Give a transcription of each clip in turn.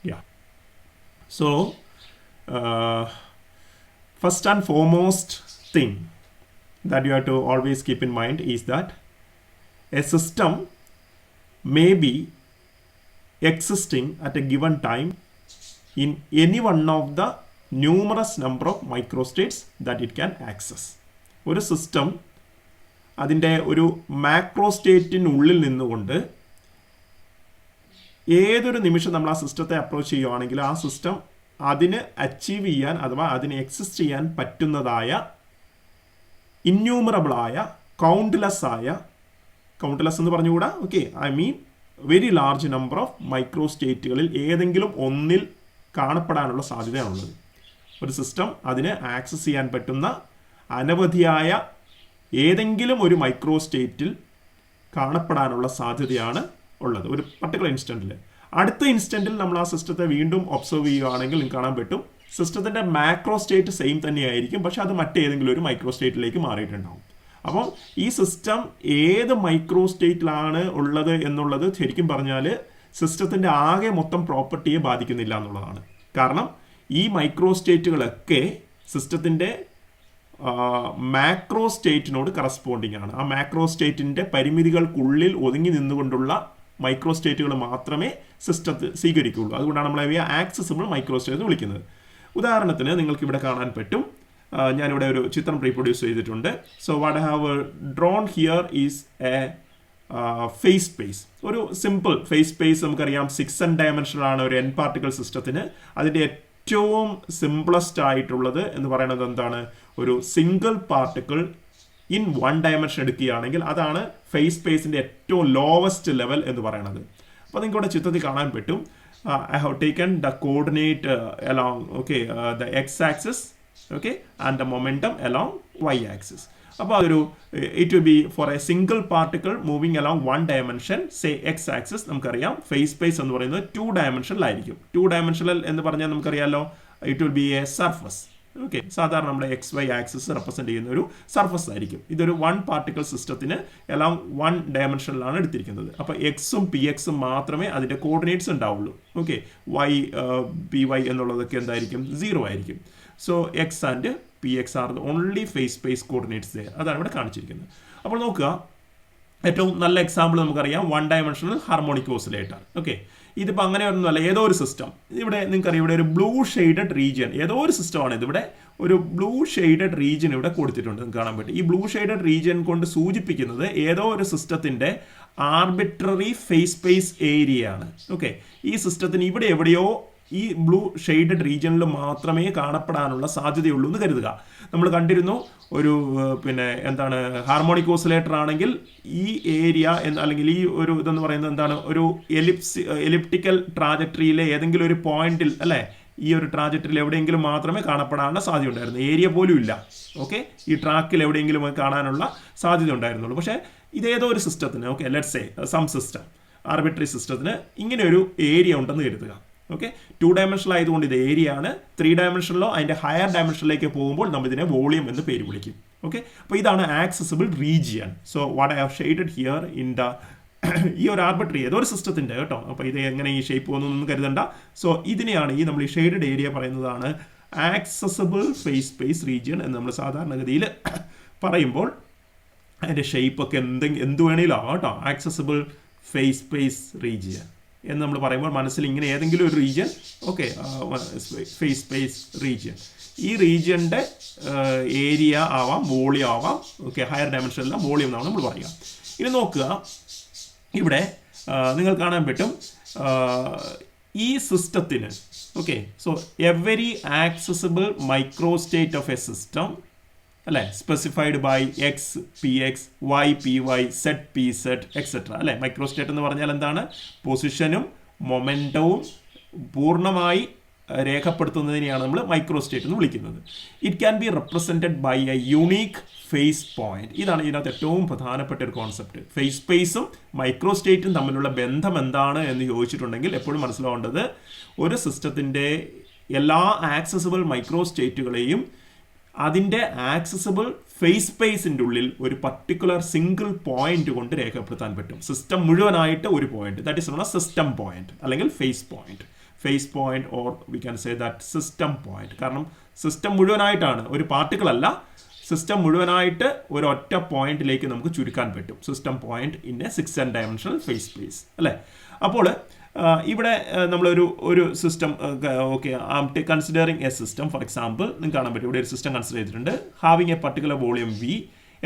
Yeah. So first and foremost thing that you have to always keep in mind is that a system may be existing at a given time in any one of the numerous number of microstates that it can access. ഒരു system അതിൻ്റെ ഒരു മാക്രോസ്റ്റേറ്റിനുള്ളിൽ നിന്നുകൊണ്ട് ഏതൊരു നിമിഷം നമ്മൾ ആ സിസ്റ്റത്തെ approach ചെയ്യുകയാണെങ്കിൽ ആ സിസ്റ്റം അതിന് അച്ചീവ് ചെയ്യാൻ അഥവാ അതിന് എക്സിസ്റ്റ് ചെയ്യാൻ പറ്റുന്നതായ ഇന്യൂമറബിളായ കൗണ്ട്ലെസ് എന്ന് പറഞ്ഞുകൂടാ, okay, I mean very large number of മൈക്രോസ്റ്റേറ്റുകളിൽ ഏതെങ്കിലും ഒന്നിൽ കാണപ്പെടാനുള്ള സാധ്യതയാണുള്ളത്. ഒരു സിസ്റ്റം അതിന് ആക്സസ് ചെയ്യാൻ പറ്റുന്ന അനവധിയായ ഏതെങ്കിലും ഒരു മൈക്രോസ്റ്റേറ്റിൽ കാണപ്പെടാനുള്ള സാധ്യതയാണ് ഉള്ളത് ഒരു പർട്ടിക്കുലർ ഇൻസ്റ്റൻറ്റിൽ. അടുത്ത ഇൻസ്റ്റൻറ്റിൽ നമ്മൾ ആ സിസ്റ്റത്തെ വീണ്ടും ഒബ്സർവ് ചെയ്യുകയാണെങ്കിൽ നിങ്ങൾക്ക് കാണാൻ പറ്റും സിസ്റ്റത്തിൻ്റെ മാക്രോസ്റ്റേറ്റ് സെയിം തന്നെയായിരിക്കും, പക്ഷെ അത് മറ്റേതെങ്കിലും ഒരു മൈക്രോസ്റ്റേറ്റിലേക്ക് മാറിയിട്ടുണ്ടാവും. അപ്പം ഈ സിസ്റ്റം ഏത് മൈക്രോസ്റ്റേറ്റിലാണ് ഉള്ളത് എന്നുള്ളത് ശരിക്കും പറഞ്ഞാൽ സിസ്റ്റത്തിൻ്റെ ആകെ മൊത്തം പ്രോപ്പർട്ടിയെ ബാധിക്കുന്നില്ല എന്നുള്ളതാണ്. കാരണം ഈ മൈക്രോസ്റ്റേറ്റുകളൊക്കെ സിസ്റ്റത്തിൻ്റെ മാക്രോസ്റ്റേറ്റിനോട് കറസ്പോണ്ടിങ് ആണ്. ആ മാക്രോസ്റ്റേറ്റിൻ്റെ പരിമിതികൾക്കുള്ളിൽ ഒതുങ്ങി നിന്നുകൊണ്ടുള്ള മൈക്രോസ്റ്റേറ്റുകൾ മാത്രമേ സിസ്റ്റത്തിൽ സ്വീകരിക്കുകയുള്ളൂ. അതുകൊണ്ടാണ് നമ്മൾ അവയെ ആക്സസിബിൾ മൈക്രോസ്റ്റേറ്റ് എന്ന് വിളിക്കുന്നത്. ഉദാഹരണത്തിന് നിങ്ങൾക്ക് ഇവിടെ കാണാൻ പറ്റും, ഞാനിവിടെ ഒരു ചിത്രം റീപ്രൊഡ്യൂസ് ചെയ്തിട്ടുണ്ട്. So what I have drone here is A face space. ഒരു സിമ്പിൾ ഫേസ് സ്പേസ് നമുക്കറിയാം 6n ഡയമെൻഷണൽ ആണ് ഒരു n പാർട്ടിക്കിൾ സിസ്റ്റത്തിന്. അതിൻ്റെ ഏറ്റവും സിംപ്ലസ്റ്റ് ആയിട്ടുള്ളത് എന്ന് പറയുന്നത് എന്താണ്, ഒരു സിംഗിൾ പാർട്ടിക്കിൾ ഇൻ 1 ഡയമെൻഷൻ എടുക്കുകയാണെങ്കിൽ അതാണ് ഫേസ് സ്പേസിൻ്റെ ഏറ്റവും ലോവസ്റ്റ് ലെവൽ എന്ന് പറയുന്നത്. അപ്പോൾ നിങ്ങൾക്ക് ഇവിടെ ചിത്രത്തിൽ കാണാൻ പറ്റും, I have taken the coordinate along the X axis and the momentum along y axis. അപ്പോൾ അതൊരു it will be for a single particle moving along 1 dimension say X axis. നമുക്കറിയാം ഫേസ് സ്പേസ് എന്ന് പറയുന്നത് 2 ഡയമെൻഷനിലായിരിക്കും. 2 ഡയമെൻഷനൽ എന്ന് പറഞ്ഞാൽ നമുക്കറിയാമല്ലോ it will be a surface. Okay, സാധാരണ നമ്മുടെ എക്സ് വൈ ആക്സിസ് റെപ്രസെൻറ്റ് ചെയ്യുന്ന ഒരു സർഫസ് ആയിരിക്കും. ഇതൊരു 1 പാർട്ടിക്കിൾ സിസ്റ്റത്തിന് അലോങ് 1 ഡയമെൻഷനിലാണ് എടുത്തിരിക്കുന്നത്. അപ്പോൾ എക്സും പി എക്സും മാത്രമേ അതിൻ്റെ കോർഡിനേറ്റ്സ് ഉണ്ടാവുള്ളൂ. ഓക്കെ, വൈ പി വൈ എന്നുള്ളതൊക്കെ എന്തായിരിക്കും, 0 ആയിരിക്കും. So X and P X are the only face space coordinates. അതാണ് ഇവിടെ കാണിച്ചിരിക്കുന്നത്. അപ്പോൾ നോക്കുക, ഏറ്റവും നല്ല എക്സാമ്പിൾ നമുക്കറിയാം 1 ഡയമെൻഷണൽ ഹാർമോണിക് ഓസിലേറ്റർ. ഓക്കെ, ഇതിപ്പോൾ അങ്ങനെയൊന്നുമല്ല, ഏതോ ഒരു സിസ്റ്റം ഇവിടെ നിങ്ങൾക്കറിയാം, ഇവിടെ ഒരു ബ്ലൂ ഷെയ്ഡഡ് റീജിയൻ, ഏതോ ഒരു സിസ്റ്റമാണ് ഇതിവിടെ ഒരു ബ്ലൂ ഷെയ്ഡഡ് റീജിയൻ ഇവിടെ കൊടുത്തിട്ടുണ്ട്. നിങ്ങൾക്ക് കാണാൻ പറ്റും ഈ ബ്ലൂ ഷെയ്ഡഡ് റീജിയൻ കൊണ്ട് സൂചിപ്പിക്കുന്നത് ഏതോ ഒരു സിസ്റ്റത്തിൻ്റെ ആർബിട്രറി ഫേസ് സ്പേസ് ഏരിയ ആണ്. ഓക്കെ, ഈ സിസ്റ്റത്തിന് ഇവിടെ എവിടെയോ ഈ ബ്ലൂ ഷെയ്ഡഡ് റീജിയനിൽ മാത്രമേ കാണപ്പെടാനുള്ള സാധ്യതയുള്ളൂ എന്ന് കരുതുക. നമ്മൾ കണ്ടിരുന്നു ഒരു എന്താണ് ഹാർമോണിക് ഓസിലേറ്റർ ആണെങ്കിൽ ഈ ഏരിയ അല്ലെങ്കിൽ ഈ ഒരു ഇതെന്ന് പറയുന്നത് എന്താണ്, ഒരു എലിപ്റ്റിക്കൽ ട്രാജക്ടറിയിലെ ഏതെങ്കിലും ഒരു പോയിന്റിൽ അല്ലേ, ഈ ഒരു ട്രാജക്ടറിയിൽ എവിടെയെങ്കിലും മാത്രമേ കാണപ്പെടാനുള്ള സാധ്യത ഉണ്ടായിരുന്നു. ഏരിയ പോലും ഇല്ല. ഓക്കെ, ഈ ട്രാക്കിൽ എവിടെയെങ്കിലും കാണാനുള്ള സാധ്യത ഉണ്ടായിരുന്നുള്ളൂ. പക്ഷേ ഇതേതോ ഒരു സിസ്റ്റത്തിന്, okay let's say some system, arbitrary സിസ്റ്റത്തിന് ഇങ്ങനെ ഒരു ഏരിയ ഉണ്ടെന്ന് കരുതുക. ഓക്കെ, 2 ഡയമെൻഷനിൽ ആയതുകൊണ്ട് ഇത് ഏരിയ ആണ്. 3 ഡയമെൻഷനിലോ അതിൻ്റെ ഹയർ ഡയമെൻഷനിലേക്ക് പോകുമ്പോൾ നമ്മൾ ഇതിനെ വോളിയം എന്ന് പേര് വിളിക്കും. ഓക്കെ, അപ്പോൾ ഇതാണ് accessible region. So what I have shaded here in the ഈ ഒരു ആർബിട്രറി ഏതോ ഒരു സിസ്റ്റത്തിൻ്റെ കേട്ടോ. അപ്പോൾ ഇത് എങ്ങനെ ഈ ഷേപ്പ് പോകുന്നൊന്നും കരുതണ്ട. സോ ഇതിനെയാണ് ഈ നമ്മൾ ഈ ഷെയ്ഡഡ് ഏരിയ പറയുന്നതാണ് ആക്സസിബിൾ ഫേസ് സ്പേസ് റീജിയൻ എന്ന് നമ്മൾ സാധാരണഗതിയിൽ പറയുമ്പോൾ അതിൻ്റെ ഷേപ്പൊക്കെ എന്ത് വേണേലും ആവാം കേട്ടോ. ആക്സസിബിൾ ഫേസ് സ്പേസ് റീജിയൻ എന്ന് നമ്മൾ പറയുമ്പോൾ മനസ്സിൽ ഇങ്ങനെ ഏതെങ്കിലും ഒരു region, okay, face space region, ഈ റീജിയൻ്റെ ഏരിയ ആവാം, വോളിയം ആവാം. ഓക്കെ, ഹയർ ഡയമെൻഷനിലെ വോളിയം എന്നാണ് നമ്മൾ പറയുക. ഇനി നോക്കുക, ഇവിടെ നിങ്ങൾ കാണാൻ പറ്റും ഈ സിസ്റ്റത്തിന്, okay, so every accessible microstate of a system അല്ലേ, specified by X P X Y P Y set P set etcetera അല്ലേ. മൈക്രോസ്റ്റേറ്റ് എന്ന് പറഞ്ഞാൽ എന്താണ്, പൊസിഷനും മൊമെൻറ്റവും പൂർണ്ണമായി രേഖപ്പെടുത്തുന്നതിനെയാണ് നമ്മൾ മൈക്രോസ്റ്റേറ്റ് എന്ന് വിളിക്കുന്നത്. It can be represented by a unique phase point. ഇതാണ് ഇതിനകത്ത് ഏറ്റവും പ്രധാനപ്പെട്ട ഒരു കോൺസെപ്റ്റ്. ഫേസ് സ്പേസും മൈക്രോസ്റ്റേറ്റും തമ്മിലുള്ള ബന്ധം എന്താണ് എന്ന് ചോദിച്ചിട്ടുണ്ടെങ്കിൽ എപ്പോഴും മനസ്സിലാവേണ്ടത് ഒരു സിസ്റ്റത്തിൻ്റെ എല്ലാ ആക്സസിബിൾ മൈക്രോസ്റ്റേറ്റുകളെയും അതിൻ്റെ ആക്സസിബിൾ ഫേസ് സ്പേസിൻ്റെ ഉള്ളിൽ ഒരു പർട്ടിക്കുലർ സിംഗിൾ പോയിന്റ് കൊണ്ട് രേഖപ്പെടുത്താൻ പറ്റും. സിസ്റ്റം മുഴുവനായിട്ട് ഒരു point, that is known a system point അല്ലെങ്കിൽ phase point. Phase point or we can say that system point. കാരണം സിസ്റ്റം മുഴുവനായിട്ടാണ്, ഒരു പാർട്ടിക്കിൾ അല്ല, സിസ്റ്റം മുഴുവനായിട്ട് ഒരൊറ്റ പോയിന്റിലേക്ക് നമുക്ക് ചുരുക്കാൻ പറ്റും. System point in a 6n dimensional phase space അല്ലേ. അപ്പോൾ ഇവിടെ നമ്മളൊരു system okay considering a system for example നിങ്ങൾക്ക് കാണാൻ പറ്റും. ഇവിടെ ഒരു സിസ്റ്റം കൺസിഡർ ചെയ്തിട്ടുണ്ട് having a particular volume V.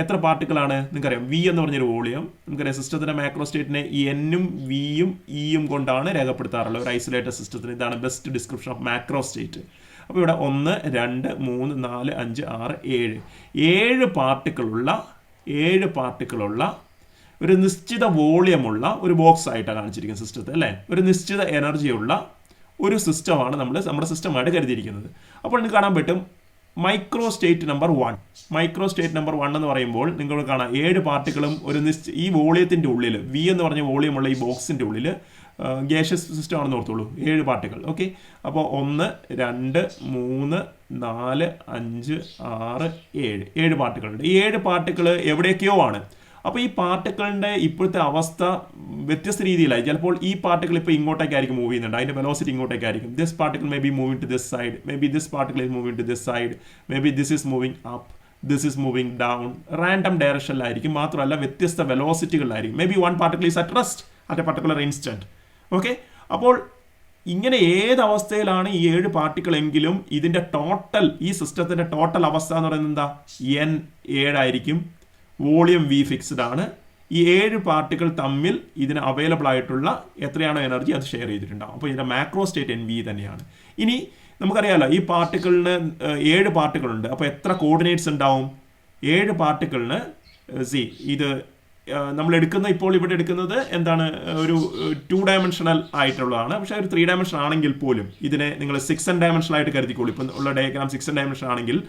എത്ര പാർട്ടിക്കിളാണ് നിങ്ങൾക്കറിയാം, വി എന്ന് പറഞ്ഞൊരു വോളിയം. നമുക്കറിയാം സിസ്റ്റത്തിൻ്റെ മാക്രോ സ്റ്റേറ്റിനെ എന്നും വിയും ഇയും കൊണ്ടാണ് രേഖപ്പെടുത്താറുള്ളത് ഒരു ഐസൊലേറ്റഡ് സിസ്റ്റത്തിന്. ഇതാണ് best description of macro state. അപ്പോൾ ഇവിടെ 1 2 3 4 5 6 7 പാർട്ടിക്കിളുള്ള ഒരു നിശ്ചിത വോളിയമുള്ള ഒരു ബോക്സ് ആയിട്ടാണ് കാണിച്ചിരിക്കുന്നത് സിസ്റ്റത്തിൽ അല്ലേ. ഒരു നിശ്ചിത എനർജിയുള്ള ഒരു സിസ്റ്റമാണ് നമ്മുടെ സിസ്റ്റമായിട്ട് കരുതിയിരിക്കുന്നത്. അപ്പോൾ നിങ്ങൾക്ക് കാണാൻ പറ്റും micro state number 1. Micro state number 1 എന്ന് പറയുമ്പോൾ നിങ്ങൾ കാണാം 7 പാർട്ടിക്കിളും ഒരു ഈ വോളിയത്തിൻ്റെ ഉള്ളിൽ, വി എന്ന് പറഞ്ഞ വോളിയമുള്ള ഈ ബോക്സിൻ്റെ ഉള്ളിൽ ഗ്യാഷ്യസ് സിസ്റ്റം ആണെന്ന് ഓർത്തോളൂ, 7 പാർട്ടിക്കിൾ. ഓക്കെ, അപ്പോൾ 1 2 3 4 5 6 7 പാർട്ടിക്കിളുണ്ട്. ഈ 7 പാർട്ടിക്കിൾ എവിടെയൊക്കെയോ ആണ്. അപ്പോൾ ഈ പാർട്ടിക്കിളിൻ്റെ ഇപ്പോഴത്തെ അവസ്ഥ വ്യത്യസ്ത രീതിയിലായി. ചിലപ്പോൾ ഈ പാർട്ടിക്കിൾ ഇപ്പോൾ ഇങ്ങോട്ടേക്കായിരിക്കും മൂവ് ചെയ്യുന്നുണ്ട്, അതിൻ്റെ വെലോസിറ്റി ഇങ്ങോട്ടേക്കായിരിക്കും. This particle may be moving to this side, may be this particle is moving to this side, may be this is moving up, this is moving down. Random ഡയറക്ഷനിലായിരിക്കും, മാത്രമല്ല വ്യത്യസ്ത വെലോസിറ്റികളിലായിരിക്കും. May be one particle is at rest at a particular instant. Okay, അപ്പോൾ ഇങ്ങനെ ഏത് അവസ്ഥയിലാണ് ഈ 7 particle എങ്കിലും ഇതിൻ്റെ ടോട്ടൽ, ഈ സിസ്റ്റത്തിൻ്റെ ടോട്ടൽ അവസ്ഥ എന്ന് പറയുന്നത് എന്താ, n 7 ആയിരിക്കും. വോളിയം v ഫിക്സ്ഡ് ആണ്. ഈ 7 പാർട്ടിക്കിൾ തമ്മിൽ ഇതിന് അവൈലബിൾ ആയിട്ടുള്ള എത്രയാണോ എനർജി അത് ഷെയർ ചെയ്തിട്ടുണ്ടാകും. അപ്പോൾ ഇതിൻ്റെ മാക്രോ സ്റ്റേറ്റ് nv തന്നെയാണ്. ഇനി നമുക്കറിയാമല്ലോ ഈ പാർട്ടിക്കിളിന് 7 പാർട്ടിക്കിൾ ഉണ്ട്. അപ്പോൾ എത്ര കോർഡിനേറ്റ്സ് ഉണ്ടാവും? 7 പാർട്ടിക്കിളിന് ഇത് നമ്മൾ ഇപ്പോൾ ഇവിടെ എടുക്കുന്നത് എന്താണ്, ഒരു 2 ഡയമെൻഷണൽ ആയിട്ടുള്ളതാണ്. പക്ഷേ ഒരു 3 ഡയമെൻഷൻ ആണെങ്കിൽ പോലും ഇതിനെ നിങ്ങൾ 6n ഡയമെൻഷണൽ ആയിട്ട് കരുതിക്കോളൂ. ഇപ്പം ഉള്ള ഡയഗ്രാം 6n ഡയമെൻഷൻ ആണെങ്കിൽ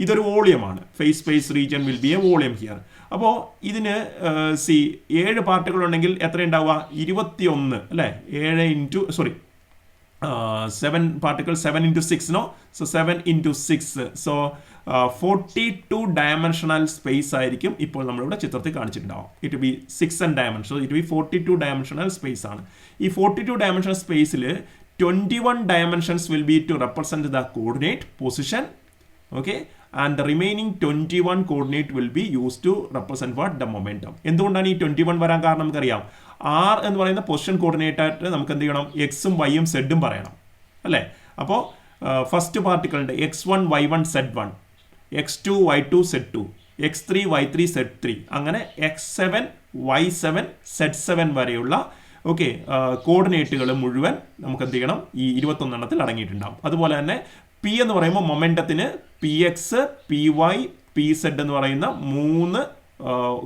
ഇതൊരു വോളിയമാണ്. Phase space region will be a volume here. അപ്പോൾ ഇതിന് 7 പാർട്ടിക്കിൾ ഉണ്ടെങ്കിൽ എത്ര ഉണ്ടാവുക, 21 അല്ലേ. 7 particle 7 into 6 no, so 7 into 6, so 42 dimensional space ആയിരിക്കും ഇപ്പോൾ നമ്മളിവിടെ ചിത്രത്തിൽ കാണിച്ചിട്ടുണ്ടാവും. It be 6n dimension, so it be 42 dimensional space ആണ്. ഈ 42 ഡയമെൻഷണൽ സ്പേസിൽ 21 dimensions will be to represent the coordinate position. Okay, and the remaining 21 coordinate will be used to represent what, the momentum. എന്തുകൊണ്ടാണ് ഈ 21 വരാൻ കാരണം നമുക്കറിയാം. r എന്ന് പറയുന്ന പൊസിഷൻ കോർഡിനേറ്റ് ആയിട്ട് നമുക്ക് എന്ത് ചെയ്യണം, എക്സും വൈയും സെഡും പറയണം അല്ലേ. അപ്പോൾ first പാർട്ടിക്കിളിൻ്റെ x1 y1 z1, x2 y2 z2, x3 y3 z3, അങ്ങനെ x7 y7 z7 വരെയുള്ള ഓക്കെ കോർഡിനേറ്റുകൾ മുഴുവൻ നമുക്ക് എന്ത് ചെയ്യണം, ഈ 21 എണ്ണത്തിൽ അടങ്ങിയിട്ടുണ്ടാകും. അതുപോലെ തന്നെ പി എന്ന് പറയുമ്പോൾ മൊമെൻറ്റത്തിന് P X P Y P Z എന്ന് പറയുന്ന 3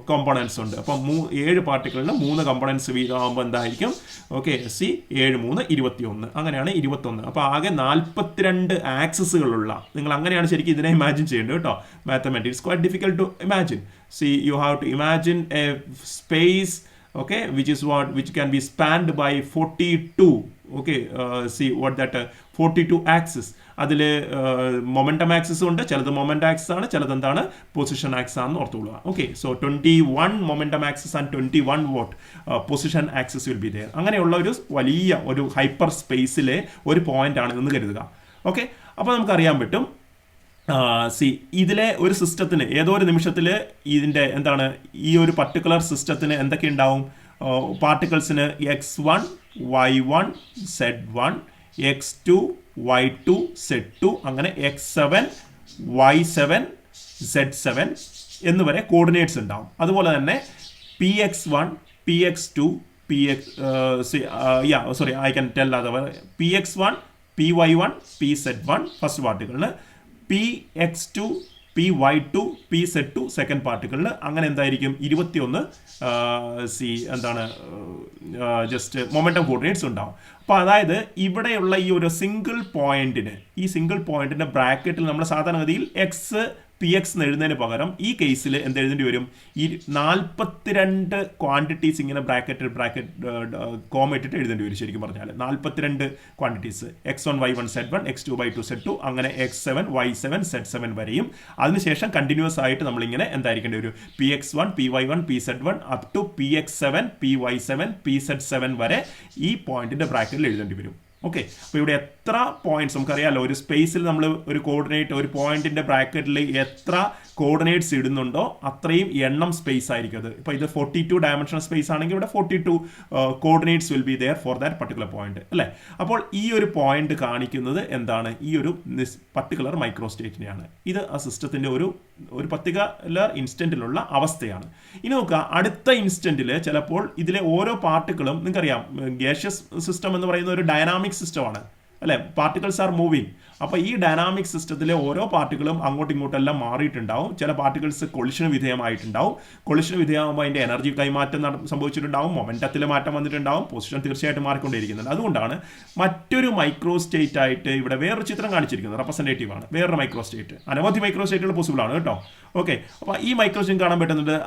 കോമ്പണൻസ് ഉണ്ട്. അപ്പം 7 പാർട്ടിക്കിളിന് 3 കമ്പോണൻസ് വീതമാകുമ്പോൾ എന്തായിരിക്കും, ഓക്കെ 7 3 21, അങ്ങനെയാണ് 21. അപ്പോൾ ആകെ 42 ആക്സസുകളുള്ള, നിങ്ങൾ അങ്ങനെയാണ് ശരിക്കും ഇതിനെ ഇമാജിൻ ചെയ്യേണ്ടത് കേട്ടോ. Mathematics quite difficult to imagine. You have to imagine a space, okay, which can be spanned by 42, okay, what that 42 axis. അതിൽ മൊമെൻറ്റം ആക്സിസ് ഉണ്ട്, ചിലത് മൊമെൻ്റ് ആക്സിസ് ആണ്, ചിലത് എന്താണ് പൊസിഷൻ ആക്സിസ് ആണെന്ന് ഓർത്തുകൊള്ളുക. Okay, so 21 momentum axis and 21 position axis will be there. അങ്ങനെയുള്ള ഒരു വലിയ ഒരു ഹൈപ്പർ സ്പേസിലെ ഒരു പോയിന്റ് ആണ് എന്ന് കരുതുക. ഓക്കെ, അപ്പോൾ നമുക്കറിയാൻ പറ്റും ഇതിലെ ഒരു സിസ്റ്റത്തിന് ഏതോ ഒരു നിമിഷത്തിൽ ഇതിൻ്റെ എന്താണ് ഈ ഒരു പർട്ടിക്കുലർ സിസ്റ്റത്തിന് എന്തൊക്കെ ഉണ്ടാവും, പാർട്ടിക്കിൾസിന് x1 y1 z1, x2 y2 z2, അങ്ങനെ x7 y7 z7 എന്നിവരെ കോർഡിനേറ്റ്സ് ഉണ്ടാവും. അതുപോലെ തന്നെ px1 px2 px1 py1 pz1 first പാർട്ടിക്കിളിന്, px2 py2 pz2 second പാർട്ടിക്കിളിന്, അങ്ങനെ എന്തായിരിക്കും 21 എന്താണ് ജസ്റ്റ് മൊമെൻറ്റം കോർഡിനേറ്റ്സ് ഉണ്ടാവും. അപ്പോൾ അതായത് ഇവിടെയുള്ള ഈ ഒരു സിംഗിൾ പോയിന്റിൻ്റെ ബ്രാക്കറ്റിൽ നമ്മൾ സാധാരണഗതിയിൽ എക്സ് പി എക്സ് എന്ന് എഴുതുന്നതിന് പകരം ഈ കേസിൽ എന്ത് എഴുതേണ്ടി വരും, ഈ 42 ക്വാണ്ടിറ്റീസ് ഇങ്ങനെ ബ്രാക്കറ്റ് കോമ ഇട്ടിട്ട് എഴുതേണ്ടി വരും. ശരിക്കും പറഞ്ഞാൽ 42 quantities, x1 y1 z1, x2 y2 z2, അങ്ങനെ x7 y7 z7 വരെയും. അതിനുശേഷം കണ്ടിന്യൂസ് ആയിട്ട് നമ്മളിങ്ങനെ എന്തായിരിക്കേണ്ടി വരും, px1 py1 pz1 up to px7 py7 pz7 വരെ ഈ പോയിന്റിന്റെ ബ്രാക്കറ്റിൽ എഴുതേണ്ടി വരും. ഓക്കെ, അപ്പോൾ ഇവിടെ എത്ര പോയിന്റ്സ് നമുക്കറിയാമല്ലോ, ഒരു സ്പേസിൽ നമ്മൾ ഒരു കോർഡിനേറ്റ് ഒരു പോയിന്റിന്റെ ബ്രാക്കറ്റിൽ എത്ര കോർഡിനേറ്റ്സ് ഇടുന്നുണ്ടോ അത്രയും എണ്ണം സ്പേസ് ആയിരിക്കും അത്. ഇപ്പോൾ ഇത് 42 ഡയമെൻഷണൽ സ്പേസ് ആണെങ്കിൽ ഇവിടെ 42 coordinates will be there for that particular point അല്ലേ. അപ്പോൾ ഈ ഒരു പോയിന്റ് കാണിക്കുന്നത് എന്താണ്, ഈ ഒരു പർട്ടിക്കുലർ മൈക്രോ സ്റ്റേറ്റിനെയാണ്. ഇത് ആ സിസ്റ്റത്തിന്റെ ഒരു പർട്ടിക്കുലർ ഇൻസ്റ്റന്റിലുള്ള അവസ്ഥയാണ്. ഇനി നോക്കുക, അടുത്ത ഇൻസ്റ്റന്റിൽ ചിലപ്പോൾ ഇതിലെ ഓരോ പാർട്ടിക്കിളും, നിങ്ങൾക്കറിയാം ഗ്യാഷ്യസ് സിസ്റ്റം എന്ന് പറയുന്ന ഒരു ഡൈനാമിക് സിസ്റ്റമാണ് അല്ലെ, പാർട്ടിക്കിൾസ് ആർ മൂവിങ്. അപ്പോൾ ഈ ഡൈനാമിക് സിസ്റ്റത്തിലെ ഓരോ പാർട്ടിക്കിളും അങ്ങോട്ടും ഇങ്ങോട്ടെല്ലാം മാറിയിട്ടുണ്ടാവും. ചില പാർട്ടിക്കിൾസ് കൊളിഷന് വിധേയമായിട്ടുണ്ടാവും. കൊളിഷന് വിധേയമാകുമ്പോൾ അതിൻ്റെ എനർജി കൈമാറ്റം സംഭവിച്ചിട്ടുണ്ടാവും, മൊമെന്റത്തിൽ മാറ്റം വന്നിട്ടുണ്ടാവും, പൊസിഷൻ തീർച്ചയായിട്ടും മാറിക്കൊണ്ടിരിക്കുന്നുണ്ട്. അതുകൊണ്ടാണ് മറ്റൊരു മൈക്രോ സ്റ്റേറ്റ് ആയിട്ട് ഇവിടെ വേറൊരു ചിത്രം കാണിച്ചിരിക്കുന്നത്, റെപ്രസെൻറ്റേറ്റീവ് ആണ്, വേറൊരു മൈക്രോ സ്റ്റേറ്റ്. അനവധി മൈക്രോ സ്റ്റേറ്റുകൾ പോസിബിൾ ആണ് കേട്ടോ. ഓക്കെ, അപ്പോൾ ഈ മൈക്രോ സ്റ്റേറ്റ് കാണാൻ പറ്റുന്നുണ്ട്.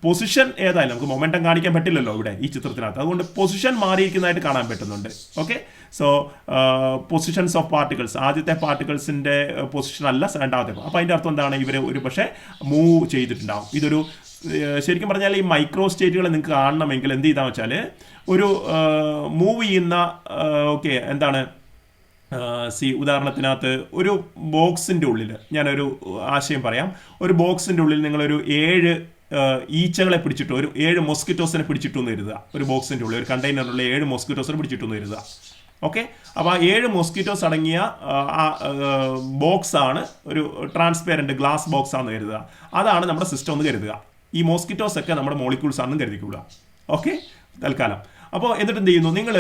പൊസിഷൻ ഏതായാലും നമുക്ക് മൊമെന്റം കാണിക്കാൻ പറ്റില്ലല്ലോ ഇവിടെ ഈ ചിത്രത്തിനകത്ത്, അതുകൊണ്ട് പൊസിഷൻ മാറിയിരിക്കുന്നതായിട്ട് കാണാൻ പറ്റുന്നുണ്ട്. Okay, so positions of particles, ആദ്യത്തെ പാർട്ടിക്കിൾസിന്റെ പൊസിഷൻ അല്ല രണ്ടാമത്തെ. അപ്പോൾ അതിൻ്റെ അർത്ഥം എന്താണ്, ഇവർ ഒരു പക്ഷേ മൂവ് ചെയ്തിട്ടുണ്ടാവും. ഇതൊരു ശരിക്കും പറഞ്ഞാൽ ഈ മൈക്രോ സ്റ്റേറ്റുകൾ നിങ്ങൾക്ക് കാണണമെങ്കിൽ എന്ത് ചെയ്താൽ വെച്ചാൽ, ഒരു മൂവ് ചെയ്യുന്ന ഓക്കെ എന്താണ് ഉദാഹരണത്തിനകത്ത് ഒരു ബോക്സിൻ്റെ ഉള്ളിൽ ഞാനൊരു ആശയം പറയാം. ഒരു ബോക്സിൻ്റെ ഉള്ളിൽ നിങ്ങളൊരു 7 ഈച്ചകളെ പിടിച്ചിട്ട്, ഒരു 7 മൊസ്കിറ്റോസിനെ പിടിച്ചിട്ടു എന്ന് കരുതുക. ഒരു ബോക്സിൻ്റെ ഉള്ളിൽ ഒരു കണ്ടെയ്നറിലുള്ള 7 മൊസ്കിറ്റോസിനെ പിടിച്ചിട്ടു എന്ന് കരുതുക. ഓക്കെ, അപ്പോൾ ആ 7 മൊസ്കിറ്റോസ് അടങ്ങിയ ആ ബോക്സ് ആണ് ഒരു ട്രാൻസ്പെറൻറ്റ് ഗ്ലാസ് ബോക്സ് ആണെന്ന് കരുതുക. അതാണ് നമ്മുടെ സിസ്റ്റം എന്ന് കരുതുക. ഈ മോസ്കിറ്റോസ് ഒക്കെ നമ്മുടെ മോളിക്യൂൾസ് ആണെന്ന് കരുതിക്കൊള്ളുക. ഓക്കെ, തൽക്കാലം. അപ്പോൾ എന്നിട്ട് എന്ത് ചെയ്യുന്നു, നിങ്ങൾ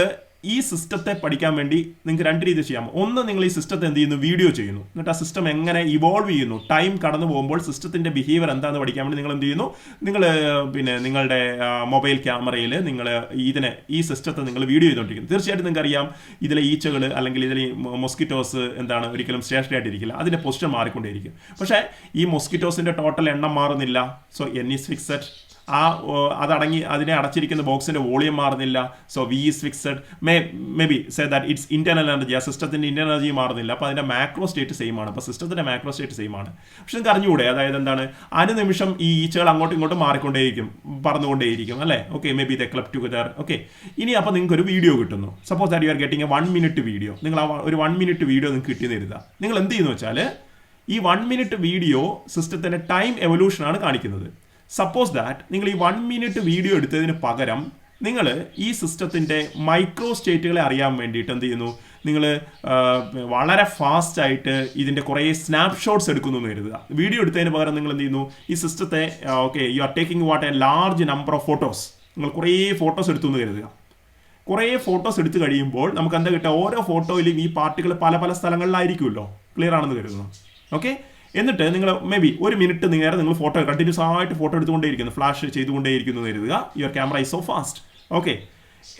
ഈ സിസ്റ്റത്തെ പഠിക്കാൻ വേണ്ടി നിങ്ങൾക്ക് 2 രീതി ചെയ്യാം. ഒന്ന്, നിങ്ങൾ ഈ സിസ്റ്റത്തെ എന്ത് ചെയ്യുന്നു, വീഡിയോ ചെയ്യുന്നു. എന്നിട്ട് ആ സിസ്റ്റം എങ്ങനെ ഇവോൾവ് ചെയ്യുന്നു, ടൈം കടന്നു പോകുമ്പോൾ സിസ്റ്റത്തിന്റെ ബിഹേവിയർ എന്താണെന്ന് പഠിക്കാൻ വേണ്ടി നിങ്ങൾ എന്ത് ചെയ്യുന്നു, നിങ്ങൾ നിങ്ങളുടെ മൊബൈൽ ക്യാമറയിൽ നിങ്ങൾ ഈ സിസ്റ്റത്തെ നിങ്ങൾ വീഡിയോ ചെയ്തുകൊണ്ടിരിക്കുന്നു. തീർച്ചയായിട്ടും നിങ്ങൾക്ക് അറിയാം, ഇതിലെ ഈച്ചകൾ അല്ലെങ്കിൽ ഇതിലെ മൊസ്കിറ്റോസ് എന്താണ് ഒരിക്കലും സ്റ്റേഷനറി ആയിട്ടിരിക്കില്ല, അതിന്റെ പൊസിഷൻ മാറിക്കൊണ്ടേയിരിക്കും. പക്ഷേ ഈ മൊസ്കിറ്റോസിന്റെ ടോട്ടൽ എണ്ണം മാറുന്നില്ല. So n is fixed. അതിനെ അടച്ചിരിക്കുന്ന ബോക്സിന്റെ വോളിയം മാറുന്നില്ല. So v is fixed. May be say that it's internal energy, ആ സിസ്റ്റത്തിന്റെ ഇന്റർണൽ എനർജി മാറുന്നില്ല. അപ്പോൾ അതിന്റെ മാക്രോ സ്റ്റേറ്റ് സെയിം ആണ്. അപ്പോൾ സിസ്റ്റത്തിന്റെ മാക്രോ സ്റ്റേറ്റ് സെയിം ആണ്. പക്ഷെ നിങ്ങൾക്ക് അറിഞ്ഞുകൂടെ, അതായത് എന്താണ്, അനുനിമിഷം ഈ ഈച്ചകൾ അങ്ങോട്ടും ഇങ്ങോട്ടും മാറിക്കൊണ്ടേയിരിക്കും, പറന്നുകൊണ്ടേയിരിക്കും അല്ലേ. Okay, may be the club together. Okay, ഇനി അപ്പോൾ നിങ്ങൾക്ക് ഒരു വീഡിയോ കിട്ടുന്നു. Suppose that you are getting A 1 minute video. നിങ്ങൾ ആ ഒരു 1 minute വീഡിയോ നിങ്ങൾക്ക് കിട്ടിയെന്ന് കരുതുക. നിങ്ങൾ എന്ത് ചെയ്യുന്നു വെച്ചാൽ, ഈ 1 minute വീഡിയോ സിസ്റ്റത്തിന്റെ ടൈം എവല്യൂഷനാണ് കാണിക്കുന്നത്. സപ്പോസ് ദാറ്റ് നിങ്ങൾ ഈ 1 minute വീഡിയോ എടുത്തതിന് പകരം നിങ്ങൾ ഈ സിസ്റ്റത്തിന്റെ മൈക്രോ സ്റ്റേറ്റുകളെ അറിയാൻ വേണ്ടിയിട്ട് എന്ത് ചെയ്യുന്നു, നിങ്ങൾ വളരെ ഫാസ്റ്റ് ആയിട്ട് ഇതിന്റെ കുറേ സ്നാപ്ഷോട്ട്സ് എടുക്കുന്നു എന്ന് കരുതുക. വീഡിയോ എടുത്തതിന് പകരം നിങ്ങൾ എന്ത് ചെയ്യുന്നു, ഈ സിസ്റ്റത്തെ okay you are taking what A large number of photos. നിങ്ങൾ കുറേ ഫോട്ടോസ് എടുത്തു എന്ന് കരുതുക. കുറേ ഫോട്ടോസ് എടുത്തു കഴിയുമ്പോൾ നമുക്ക് എന്താ കിട്ടുക, ഓരോ ഫോട്ടോയിലും ഈ പാർട്ടികൾ പല പല സ്ഥലങ്ങളിലായിരിക്കുമല്ലോ. ക്ലിയർ ആണെന്ന് കരുതുന്നു. ഓക്കെ, എന്നിട്ട് നിങ്ങൾ മേ ബി 1 minute നേരെ നിങ്ങൾ ഫോട്ടോ കണ്ടിന്യൂസ് ആയിട്ട് ഫോട്ടോ എടുത്തുകൊണ്ടേയിരിക്കുന്നു, ഫ്ലാഷ് ചെയ്തുകൊണ്ടേയിരിക്കുന്നു എന്ന് കരുതുക. Your camera is so fast. Okay,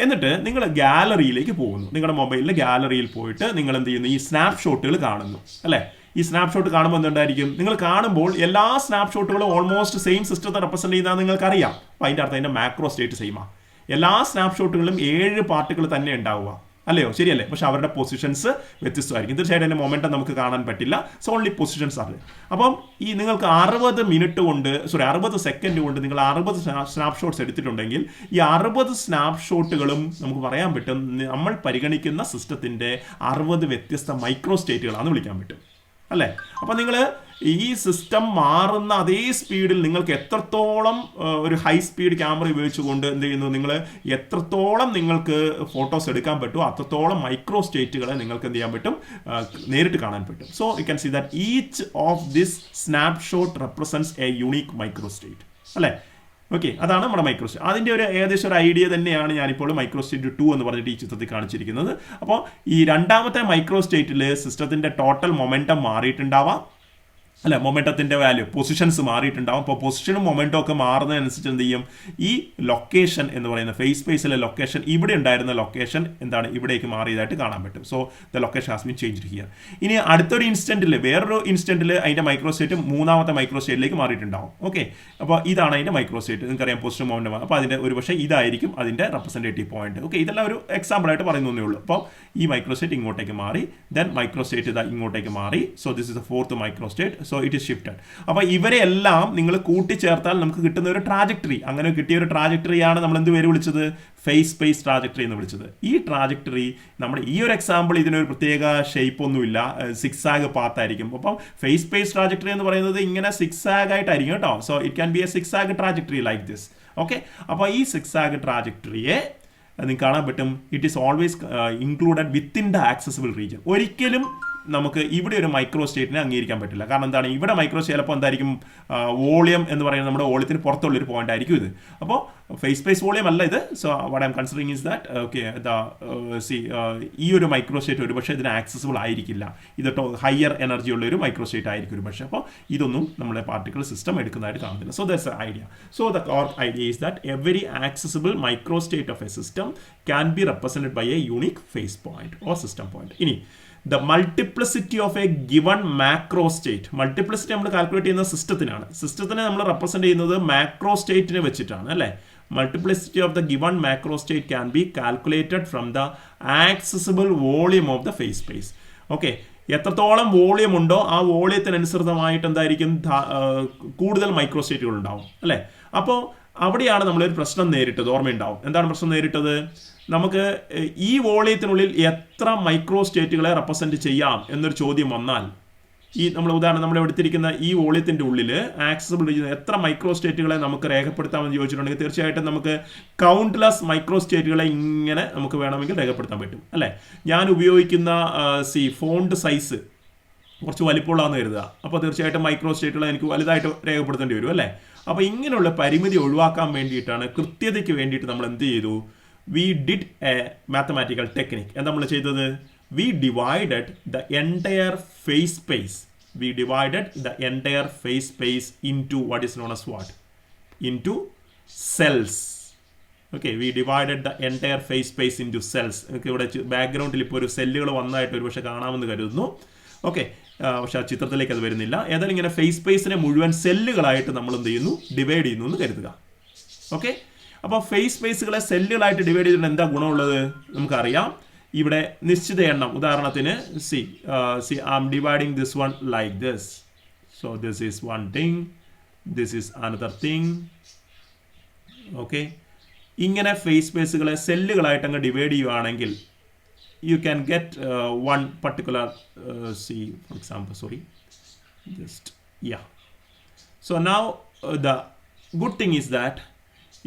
എന്നിട്ട് നിങ്ങൾ ഗാലറിയിലേക്ക് പോകുന്നു. നിങ്ങളുടെ മൊബൈലിലെ ഗാലറിയിൽ പോയിട്ട് നിങ്ങൾ എന്ത് ചെയ്യുന്നു, ഈ സ്നാപ്ഷോട്ടുകൾ കാണുന്നു അല്ലേ. ഈ സ്നാപ്ഷോട്ട് കാണുമ്പോൾ എന്തുണ്ടായിരിക്കും, നിങ്ങൾ കാണുമ്പോൾ എല്ലാ സ്നാപ്ഷോട്ടുകളും ഓൾമോസ്റ്റ് സെയിം സിസ്റ്റത്തെ റെപ്രസെന്റ് ചെയ്യുന്നതാണ് നിങ്ങൾക്കറിയാം. അപ്പോൾ അതിൻ്റെ അർത്ഥം അതിൻ്റെ മാക്രോ സ്റ്റേറ്റ് സെയിമാണ്. എല്ലാ സ്നാപ്ഷോട്ടുകളിലും 7 പാർട്ടികൾ തന്നെ ഉണ്ടാവുക, അല്ലയോ, ശരിയല്ലേ. പക്ഷെ അവരുടെ പൊസിഷൻസ് വ്യത്യസ്തമായിരിക്കും. തീർച്ചയായിട്ടും അതിന്റെ മൊമെന്റം നമുക്ക് കാണാൻ പറ്റില്ല. സോ ഓൺലി പൊസിഷൻസ് ആണ്. അപ്പം ഈ നിങ്ങൾക്ക് 60 സെക്കൻഡ് കൊണ്ട് നിങ്ങൾ 60 സ്നാപ്ഷോട്ട്സ് എടുത്തിട്ടുണ്ടെങ്കിൽ ഈ 60 സ്നാപ്ഷോട്ടുകളും നമുക്ക് പറയാൻ പറ്റും നമ്മൾ പരിഗണിക്കുന്ന സിസ്റ്റത്തിന്റെ 60 വ്യത്യസ്ത മൈക്രോ സ്റ്റേറ്റുകളാണെന്ന് വിളിക്കാൻ പറ്റും അല്ലേ. അപ്പം നിങ്ങൾ ഈ സിസ്റ്റം മാറുന്ന അതേ സ്പീഡിൽ നിങ്ങൾക്ക് എത്രത്തോളം ഒരു ഹൈ സ്പീഡ് ക്യാമറ ഉപയോഗിച്ചുകൊണ്ട് എന്ത് ചെയ്യുന്നു, നിങ്ങൾ എത്രത്തോളം നിങ്ങൾക്ക് ഫോട്ടോസ് എടുക്കാൻ പറ്റുമോ അത്രത്തോളം മൈക്രോ സ്റ്റേറ്റുകളെ നിങ്ങൾക്ക് എന്ത് ചെയ്യാൻ പറ്റും, നേരിട്ട് കാണാൻ പറ്റും. So you can see that each of this snapshot represents a unique micro state അല്ലേ. ഓക്കെ, അതാണ് നമ്മുടെ മൈക്രോ സ്റ്റേറ്റ്. അതിൻ്റെ ഒരു ഏകദേശം ഒരു ഐഡിയ തന്നെയാണ് ഞാനിപ്പോൾ മൈക്രോ സ്റ്റേറ്റ് 2 എന്ന് പറഞ്ഞിട്ട് ഈ ചിത്രത്തിൽ കാണിച്ചിരിക്കുന്നത്. അപ്പോൾ ഈ രണ്ടാമത്തെ മൈക്രോ സ്റ്റേറ്റിൽ സിസ്റ്റത്തിന്റെ ടോട്ടൽ മൊമെന്റം മാറിയിട്ടുണ്ടാവാം അല്ലെ, മൊമെന്റത്തിന്റെ വാല്യൂ, പൊസിഷൻസ് മാറിയിട്ടുണ്ടാവും. അപ്പോൾ പൊസിഷനും മൊമെന്റും ഒക്കെ മാറുന്നതനുസരിച്ച് എന്ത് ചെയ്യും, ഈ ലൊക്കേഷൻ എന്ന് പറയുന്ന ഫേസ് സ്പേസിലെ ലൊക്കേഷൻ, ഇവിടെ ഉണ്ടായിരുന്ന ലൊക്കേഷൻ എന്താണ് ഇവിടേക്ക് മാറിയതായിട്ട് കാണാൻ പറ്റും. So the location has been changed here. ഇനി അടുത്തൊരു ഇൻസ്റ്റന്റിൽ, വേറൊരു ഇൻസ്റ്റന്റിൽ അതിന്റെ മൈക്രോ സ്റ്റേറ്റ് 3ാമത്തെ മൈക്രോ സ്റ്റേറ്റിലേക്ക് മാറിയിട്ടുണ്ടാവും. ഓക്കെ, അപ്പോൾ ഇതാണ് അതിന്റെ മൈക്രോ സ്റ്റേറ്റ്. നിങ്ങൾക്കറിയാം പൊസിഷൻ മൊമെന്റം. അപ്പോൾ അതിന്റെ ഒരു പക്ഷേ ഇതായിരിക്കും അതിന്റെ റെപ്രസെന്റേറ്റീവ് പോയിന്റ്. ഓക്കെ, ഇതെല്ലാം ഒരു എക്സാമ്പിൾ ആയിട്ട് പറയുന്നേ ഉള്ളൂ. അപ്പോൾ ഈ മൈക്രോ സ്റ്റേറ്റ് ഇങ്ങോട്ടേക്ക് മാറി, ദെൻ മൈക്രോ സ്റ്റേറ്റ് ഇതാ ഇങ്ങോട്ടേക്ക് മാറി. So this is the 4th micro state. So so it is shifted. അപ്പോൾ ഇവരെ എല്ലാം നിങ്ങൾ കൂട്ടിച്ചേർത്താൽ നമുക്ക് കിട്ടുന്ന ഒരു ട്രാജക്ടറി, അങ്ങനെ കിട്ടിയ ഒരു ട്രാജക്ടറിയാണ് നമ്മൾ എന്ത് പേര് വിളിച്ചത്, ഫേസ് സ്പേസ് ട്രാജക്ടറി എന്ന് വിളിച്ചത്. ഈ ട്രാജക്ടറി നമ്മുടെ ഈ ഒരു എക്സാമ്പിൾ ഇതിനൊരു പ്രത്യേക ഷേപ്പ് ഒന്നുമില്ല, സിക്സാഗ് പാത്ത് ആയിരിക്കും. അപ്പം ഫേസ് സ്പേസ് ട്രാജക്ടറി എന്ന് പറയുന്നത് ഇങ്ങനെ സിക്സാഗ് ആയിട്ടായിരിക്കും കേട്ടോ. So it can B A zigzag trajectory like this. Okay, അപ്പോൾ ഈ സിക്സാഗ് ട്രാജക്ടറിയെ നിങ്ങൾക്ക് കാണാൻ പറ്റും, it is always included within the accessible region. ഒരിക്കലും നമുക്ക് ഇവിടെ ഒരു മൈക്രോ സ്റ്റേറ്റിനെ അംഗീകരിക്കാൻ പറ്റില്ല. കാരണം എന്താണ്, ഇവിടെ മൈക്രോ സ്റ്റേറ്റ് ചിലപ്പോൾ എന്തായിരിക്കും, വോളിയം എന്ന് പറയുന്നത് നമ്മുടെ വോളിയത്തിന് പുറത്തുള്ളൊരു പോയിന്റ് ആയിരിക്കും ഇത്. അപ്പോൾ ഫേസ് സ്പേസ് വോളിയം അല്ല ഇത്. So what I M considering is that okay ഈ ഒരു മൈക്രോ സ്റ്റേറ്റ് ഒരു പക്ഷേ ഇതിന് ആക്സസിബിൾ ആയിരിക്കില്ല. ഇത് ഹയർ എനർജി ഉള്ള ഒരു മൈക്രോ സ്റ്റേറ്റ് ആയിരിക്കും ഒരു പക്ഷേ. അപ്പോൾ ഇതൊന്നും നമ്മുടെ പാർട്ടിക്കിൾ സിസ്റ്റം എടുക്കുന്നതായിട്ട് കാണുന്നില്ല. So that's idea. So the core idea is that every accessible micro state of a system can be represented by a unique phase point or system point. ഇനി the multiplicity of a given macro state. Multiplicity നമ്മൾ calculate ചെയ്യുന്ന സിസ്റ്റത്തിനെ നമ്മൾ represent ചെയ്യുന്നത് macro സ്റ്റേറ്റിനെ വെച്ചിട്ടാണ് അല്ലേ. multiplicity of the given macro state can be calculated from the accessible volume of the phase space. Okay, എത്രത്തോളം volume ഉണ്ടോ ആ വോളിയത്തിനനുസൃതമായിട്ട് എന്തായിരിക്കും കൂടുതൽ മൈക്രോ സ്റ്റേറ്റുകൾ ഉണ്ടാവും അല്ലേ. അപ്പോൾ അവിടെയാണ് നമ്മളൊരു പ്രശ്നം നേരിട്ടത്, ഓർമ്മയുണ്ടാവും. എന്താണ് പ്രശ്നം നേരിട്ടത്, നമുക്ക് ഈ വോളിയത്തിനുള്ളിൽ എത്ര മൈക്രോ സ്റ്റേറ്റുകളെ റെപ്രസെന്റ് ചെയ്യാം എന്നൊരു ചോദ്യം വന്നാൽ, ഈ നമ്മൾ ഉദാഹരണം നമ്മൾ എടുത്തിരിക്കുന്ന ഈ വോളിയത്തിൻ്റെ ഉള്ളിൽ ആക്സസിബിൾ റീജിയൻ എത്ര മൈക്രോ സ്റ്റേറ്റുകളെ നമുക്ക് രേഖപ്പെടുത്താമെന്ന് ചോദിച്ചിട്ടുണ്ടെങ്കിൽ തീർച്ചയായിട്ടും നമുക്ക് കൗണ്ട്ലെസ് മൈക്രോ സ്റ്റേറ്റുകളെ ഇങ്ങനെ നമുക്ക് വേണമെങ്കിൽ രേഖപ്പെടുത്താൻ പറ്റും അല്ലേ. ഞാൻ ഉപയോഗിക്കുന്ന ഫോണ്ട് സൈസ് കുറച്ച് വലിപ്പമുള്ളതെന്ന് കരുതുക, അപ്പോൾ തീർച്ചയായിട്ടും മൈക്രോ സ്റ്റേറ്റുകളെ എനിക്ക് വലുതായിട്ട് രേഖപ്പെടുത്തേണ്ടി വരും അല്ലേ. അപ്പോൾ ഇങ്ങനെയുള്ള പരിമിതി ഒഴിവാക്കാൻ വേണ്ടിയിട്ടാണ്, കൃത്യതയ്ക്ക് വേണ്ടിയിട്ട് നമ്മൾ എന്ത് ചെയ്തു, we did A mathematical technique. എന്താ നമ്മൾ ചെയ്തത്, we divided the entire phase space into what is known as what, into cells. Okay, we divided the entire phase space into cells. Okay, ഇവിടെ ബാക്ക്ഗ്രൗണ്ടിൽ ഇപ്പോൾ ഒരു സെല്ലുകൾ വന്നതായിട്ട് ഒരു പക്ഷേ കാണാമെന്ന് കരുതുന്നു. ഓക്കെ, പക്ഷെ ആ ചിത്രത്തിലേക്ക് അത് വരുന്നില്ല. ഏതായാലും ഇങ്ങനെ ഫേസ് സ്പേസിനെ മുഴുവൻ സെല്ലുകളായിട്ട് നമ്മൾ എന്ത് ചെയ്യുന്നു, ഡിവൈഡ് ചെയ്യുന്നു എന്ന് കരുതുക. ഓക്കെ, അപ്പോൾ ഫേസ് സ്പേസുകളെ സെല്ലുകളായിട്ട് ഡിവൈഡ് ചെയ്തിട്ട് എന്താ ഗുണമുള്ളത് നമുക്കറിയാം. ഇവിടെ നിശ്ചിത എണ്ണം, ഉദാഹരണത്തിന് see I am dividing this one like this. So this is one thing, this is another thing. Okay, ഇങ്ങനെ ഫേസ് സ്പേസുകളെ സെല്ലുകളായിട്ട് അങ്ങ് ഡിവൈഡ് ചെയ്യുകയാണെങ്കിൽ you can get one particular for example, so now the good thing is that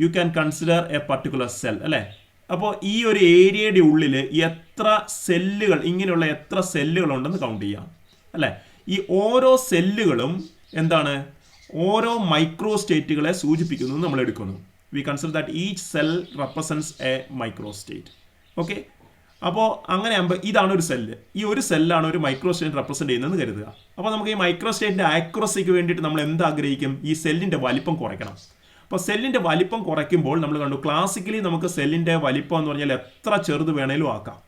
you can consider a particular cell അല്ലേ. അപ്പോൾ ഈ ഒരു ഏരിയയുടെ ഉള്ളിൽ എത്ര സെല്ലുകൾ, ഇങ്ങനെയുള്ള എത്ര സെല്ലുകൾ ഉണ്ടെന്ന് കൗണ്ട് ചെയ്യാം അല്ലേ. ഈ ഓരോ സെല്ലുകളും എന്താണ്, ഓരോ മൈക്രോ സ്റ്റേറ്റുകളെ സൂചിപ്പിക്കുന്നു നമ്മൾ എടുക്കുന്നു. We consider that each cell represents A micro state. Okay, അപ്പോൾ അങ്ങനെ ആകുമ്പോൾ ഇതാണ് ഒരു സെല്ല്, ഈ ഒരു സെല്ലാണ് ഒരു മൈക്രോ സ്റ്റേറ്റ് റെപ്രസെൻറ്റ് ചെയ്യുന്നതെന്ന് കരുതുക. അപ്പോൾ നമുക്ക് ഈ മൈക്രോ സ്റ്റേറ്റിൻ്റെ ആക്യുറസിക്ക് വേണ്ടിയിട്ട് നമ്മൾ എന്ത് ആഗ്രഹിക്കും, ഈ സെല്ലിൻ്റെ വലിപ്പം കുറയ്ക്കണം. അപ്പോൾ സെല്ലിൻ്റെ വലിപ്പം കുറയ്ക്കുമ്പോൾ നമ്മൾ കണ്ടു, ക്ലാസിക്കലി നമുക്ക് സെല്ലിൻ്റെ വലിപ്പം എന്ന് പറഞ്ഞാൽ എത്ര ചെറുത് വേണേലും ആക്കാം.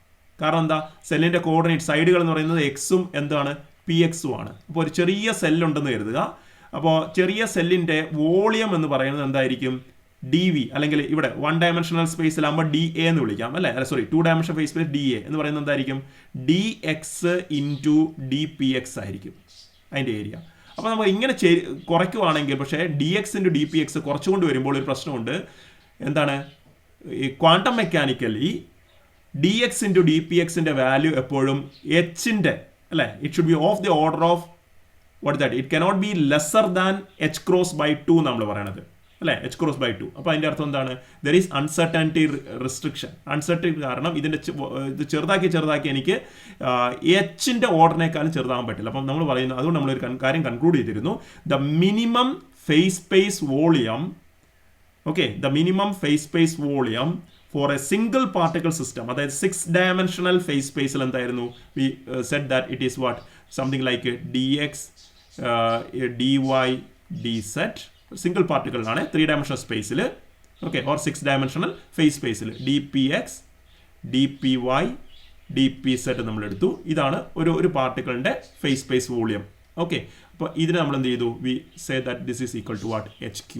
കാരണം എന്താ, സെല്ലിൻ്റെ കോർഡിനേറ്റ് സൈഡുകൾ എന്ന് പറയുന്നത് എക്സും എന്താണ് PX ആണ്. അപ്പോൾ ഒരു ചെറിയ സെല്ലുണ്ടെന്ന് കരുതുക. അപ്പോൾ ചെറിയ സെല്ലിൻ്റെ വോളിയം എന്ന് പറയുന്നത് എന്തായിരിക്കും, DV, അല്ലെങ്കിൽ ഇവിടെ 1 ഡയമെൻഷണൽ സ്പേസിലാകുമ്പോൾ DA എന്ന് വിളിക്കാം അല്ലേ. 2 ഡയമെൻഷണൽ ഫേസ് സ്പേസ് DA എന്ന് പറയുന്നത് എന്തായിരിക്കും, DX ഇൻറ്റു DPX ആയിരിക്കും അതിൻ്റെ ഏരിയ. അപ്പോൾ നമ്മൾ ഇങ്ങനെ കുറയ്ക്കുവാണെങ്കിൽ, പക്ഷേ DX ഇൻറ്റു DPX കുറച്ചുകൊണ്ട് വരുമ്പോൾ ഒരു പ്രശ്നമുണ്ട്. എന്താണ്, ഈ ക്വാണ്ടം മെക്കാനിക്കലി DX ഇൻറ്റു DPXൻ്റെ വാല്യൂ എപ്പോഴും Hൻ്റെ അല്ലേ, it should be of the order of what that, it cannot be lesser than H×2 നമ്മൾ പറയണത് അല്ലേ, H×2. അപ്പോൾ അതിൻ്റെ അർത്ഥം എന്താണ്, there is uncertainty restriction. Uncertainty കാരണം ഇത് ചെറുതാക്കി എനിക്ക് Hൻ്റെ ഓർഡറിനേക്കാളും ചെറുതാകാൻ പറ്റില്ല. അപ്പം നമ്മൾ പറയുന്നു, അതുകൊണ്ട് നമ്മളൊരു കാര്യം കൺക്ലൂഡ് ചെയ്തിരുന്നു, the minimum phase space volume, okay, the minimum phase space volume for a single particle system, അതായത് 6 ഡയമെൻഷണൽ ഫേസ് സ്പേസിൽ എന്തായിരുന്നു, we said that it is what, something like DX, DY, DZ, single പാർട്ടിക്കിളിനാണ് 3 dimensional സ്പേസിൽ. Okay, or 6 dimensional phase സ്പേസിൽ DPX, DPY, DPZ നമ്മൾ എടുത്തു. ഇതാണ് ഒരു പാർട്ടിക്കിളിൻ്റെ ഫേസ് സ്പേസ് വോളിയം. ഓക്കെ, അപ്പോൾ ഇതിനെ നമ്മൾ എന്ത് ചെയ്തു, we say that this is equal to what, H3.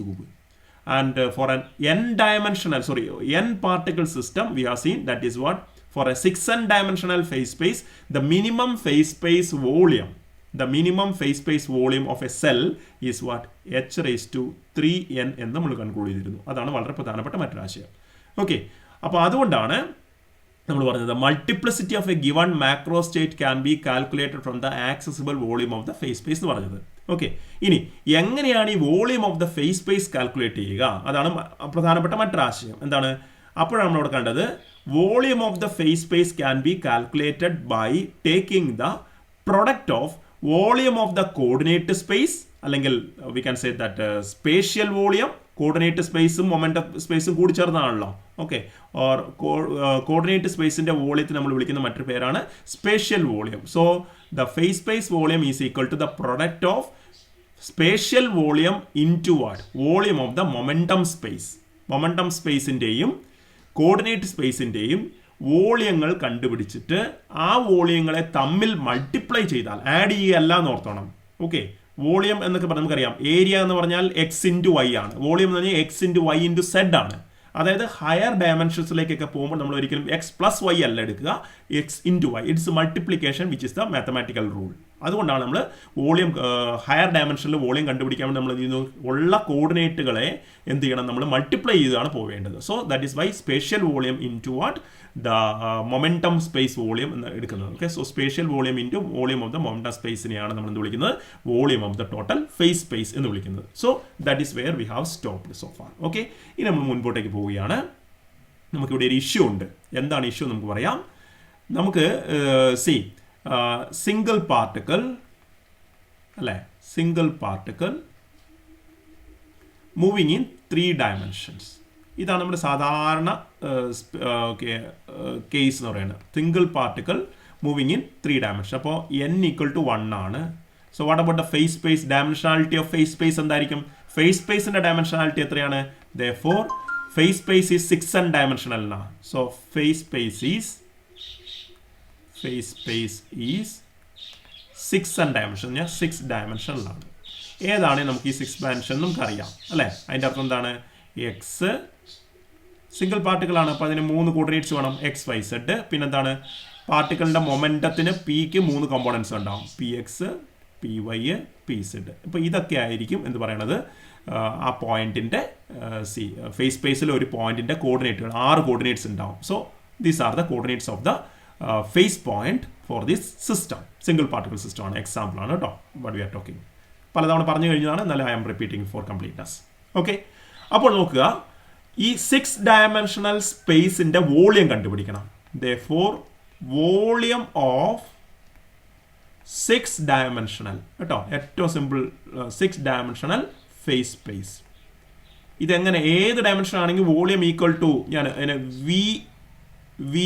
And for an n particle system, we have seen that is what, for a 6n dimensional phase space, the minimum phase space volume the minimum phase space volume of a cell is what? h raised to 3n എന്ന് നമ്മൾ conclude ചെയ്തിരുന്നു. അതാണ് വളരെ പ്രധാനപ്പെട്ട മറ്റൊരു ആശയം. Okay, അപ്പോൾ അതുകൊണ്ടാണ് നമ്മൾ പറഞ്ഞത് multiplicity of a given macro state can be calculated from the accessible volume of the phase space എന്ന് പറഞ്ഞത്. ഓക്കെ, ഇനി എങ്ങനെയാണ് ഈ volume of the phase space calculate ചെയ്യുക? അതാണ് പ്രധാനപ്പെട്ട മറ്റൊരാശയം. എന്താണ്? അപ്പോഴാണ് നമ്മളിവിടെ കണ്ടത് volume of the phase space can be calculated by taking the product of volume of the coordinate space, അല്ലെങ്കിൽ we can say that spatial volume, coordinate സ്പേസും മൊമെന്റം സ്പേസും കൂടി ചേർന്നാണല്ലോ. ഓക്കെ, ഓർ കോർഡിനേറ്റ് സ്പേസിന്റെ വോളിയത്തിന് നമ്മൾ വിളിക്കുന്ന മറ്റൊരു പേരാണ് spatial volume. So the phase space volume is equal to the product of spatial volume into what? Volume of the momentum space. Momentum സ്പേസിന്റെയും coordinate സ്പേസിന്റെയും വോളിയങ്ങൾ കണ്ടുപിടിച്ചിട്ട് ആ വോളിയങ്ങളെ തമ്മിൽ മൾട്ടിപ്ലൈ ചെയ്താൽ, ആഡ് ചെയ്യുകയല്ല എന്ന് ഓർത്തോണം. ഓക്കെ, വോളിയം എന്നൊക്കെ പറഞ്ഞാൽ നമുക്കറിയാം, ഏരിയ എന്ന് പറഞ്ഞാൽ എക്സ് ഇൻറ്റു വൈ ആണ്, വോളിയം എന്ന് പറഞ്ഞാൽ X into Y into Z ആണ്. അതായത് ഹയർ ഡയമെൻഷൻസിലേക്കൊക്കെ പോകുമ്പോൾ നമ്മൾ ഒരിക്കലും എക്സ് പ്ലസ് വൈ അല്ല എടുക്കുക, X into Y. It's multiplication which is the mathematical rule. അതുകൊണ്ടാണ് നമ്മൾ വോളിയം ഹയർ ഡയമെൻഷനിൽ വോളിയം കണ്ടുപിടിക്കാൻ വേണ്ടി നമ്മൾ ചെയ്യുന്നു, ഉള്ള കോർഡിനേറ്റുകളെ എന്ത് ചെയ്യണം? നമ്മൾ മൾട്ടിപ്ലൈ ചെയ്താണ് പോവേണ്ടത്. So that is why spatial volume into what? The momentum space volume എന്ന് എടുക്കുന്നത്. Okay, so spatial volume into volume of the momentum സ്പേസിനെയാണ് നമ്മൾ എന്ത് വിളിക്കുന്നത്? Volume of the total phase space എന്ന് വിളിക്കുന്നത്. So that is where we have stopped so far. Okay, ഇനി നമ്മൾ മുൻപോട്ടേക്ക് പോവുകയാണ്. നമുക്കിവിടെ ഒരു ഇഷ്യൂ ഉണ്ട്. എന്താണ് ഇഷ്യൂ നമുക്ക് പറയാം. നമുക്ക് സി സിംഗിൾ പാർട്ടിക്കിൾ അല്ലേ, single particle moving in 3 dimensions. ഇതാണ് നമ്മുടെ സാധാരണ കേസ് എന്ന് പറയുന്നത്. Single particle moving in 3 dimensions. അപ്പോൾ n ഈക്വൽ ടു 1 ആണ്. So what about the phase space? Dimensionality of phase space എന്തായിരിക്കും? ഫേസ് സ്പേസിന്റെ ഡയമെൻഷനാലിറ്റി എത്രയാണ്? therefore phase space is 6n dimensional now. So phase space is 6n dimension. 6 dimensional ആണ്. ഏതാണ് നമുക്ക് ഈ 6 dimension നമുക്കറിയാം അല്ലേ? അതിൻ്റെ അർത്ഥം എന്താണ്? എക്സ് സിംഗിൾ പാർട്ടിക്കിൾ ആണ്, അപ്പോൾ അതിന് 3 കോർഡിനേറ്റ്സ് വേണം, എക്സ് വൈ സെഡ്. പിന്നെ എന്താണ്? പാർട്ടിക്കിളിൻ്റെ മൊമെൻറ്റത്തിന് പിക്ക് 3 കമ്പോണൻസ് ഉണ്ടാവും, P X, P Y, P Z. ഇപ്പോൾ ഇതൊക്കെ ആയിരിക്കും എന്ന് പറയണത് ആ പോയിന്റിൻ്റെ ഫേസ് സ്പേസിൽ ഒരു പോയിന്റിൻ്റെ കോർഡിനേറ്റുകൾ 6 കോർഡിനേറ്റ്സ് ഉണ്ടാവും. So these are the coordinates of the phase point for this system. Single particle system ആണ്, എക്സാമ്പിൾ ആണ് കേട്ടോ. ബട്ട് വി ആർ ടോക്കിംഗ് പലതവണ പറഞ്ഞു കഴിഞ്ഞതാണ്, എന്നാലും I am repeating for completeness. Okay, അപ്പോൾ നോക്കുക, ഈ 6 dimensional സ്പേസിന്റെ വോളിയം കണ്ടുപിടിക്കണം. therefore വോളിയം ഓഫ് 6 dimensional കേട്ടോ, ഏറ്റവും സിമ്പിൾ 6 dimensional ഫേസ് സ്പേസ്. ഇതെങ്ങനെ, ഏത് ഡയമെൻഷൻ ആണെങ്കിൽ വോളിയം ഈക്വൽ ടു, ഞാൻ അതിനെ വി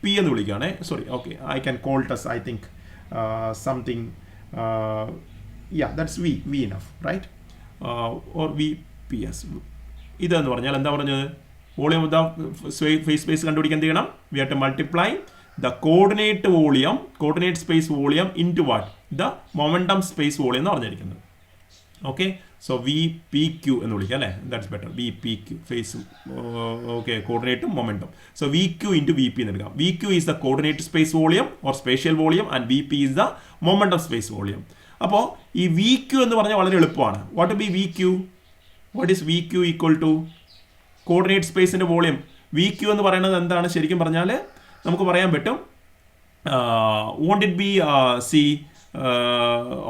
പി എന്ന് വിളിക്കുകയാണേ. Sorry, okay, I can call thus I think something, that's V enough right, or V P S. ഇതെന്ന് പറഞ്ഞാൽ എന്താ പറഞ്ഞത്? Volume of the phase space കണ്ടുപിടിക്കാൻ എന്ത് ചെയ്യണം? We have to multiply the coordinate volume, coordinate space volume into what? The momentum space volume എന്ന് പറഞ്ഞിരിക്കുന്നത്. Okay, so V P Q എന്ന് വിളിക്കാം അല്ലേ? That's better. V P Q ഫേസും okay കോർഡിനേറ്റും momentum. So V Q into V P എന്ന് എടുക്കാം. V Q is the coordinate space volume or spatial volume and V P is the momentum space volume. അപ്പോൾ ഈ V Q എന്ന് പറഞ്ഞാൽ വളരെ എളുപ്പമാണ്. What be V Q? What is V Q equal to? Coordinate സ്പേസിൻ്റെ volume. V Q എന്ന് പറയുന്നത് എന്താണ്? ശരിക്കും പറഞ്ഞാൽ നമുക്ക് പറയാൻ പറ്റും, won't it be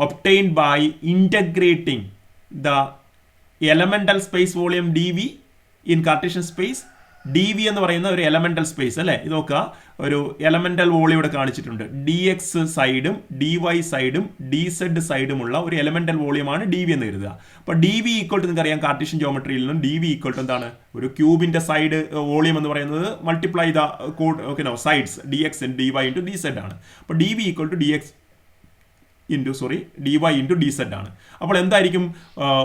obtained by integrating the elemental space volume dv in Cartesian space. dv എന്ന് പറയുന്ന ഒരു എലമെന്റൽ സ്പേസ് അല്ലേ? ഇത് നോക്കുക, ഒരു എലമെന്റൽ വോളിയം ഇവിടെ കാണിച്ചിട്ടുണ്ട്. ഡി എക്സ് സൈഡും ഡി വൈ സൈഡും ഡി സെഡ് സൈഡുമുള്ള ഒരു എലമെന്റൽ വോളിയമാണ് ഡി വി എന്ന് കരുതുക. അപ്പോൾ ഡി വി ഈക്വൽ ടു നിങ്ങൾക്കറിയാം കാർട്ടീഷ്യൻ ജോമെട്രിയിൽ നിന്നും ഡി വി ഈക്വൽ ടു എന്താണ്? ഒരു ക്യൂബിന്റെ സൈഡ് വോളിയം എന്ന് പറയുന്നത് multiply the sides D X D Y into D Z ആണ്. അപ്പോൾ D V equal to D X D Y into D Z ആണ്. അപ്പോൾ എന്തായിരിക്കും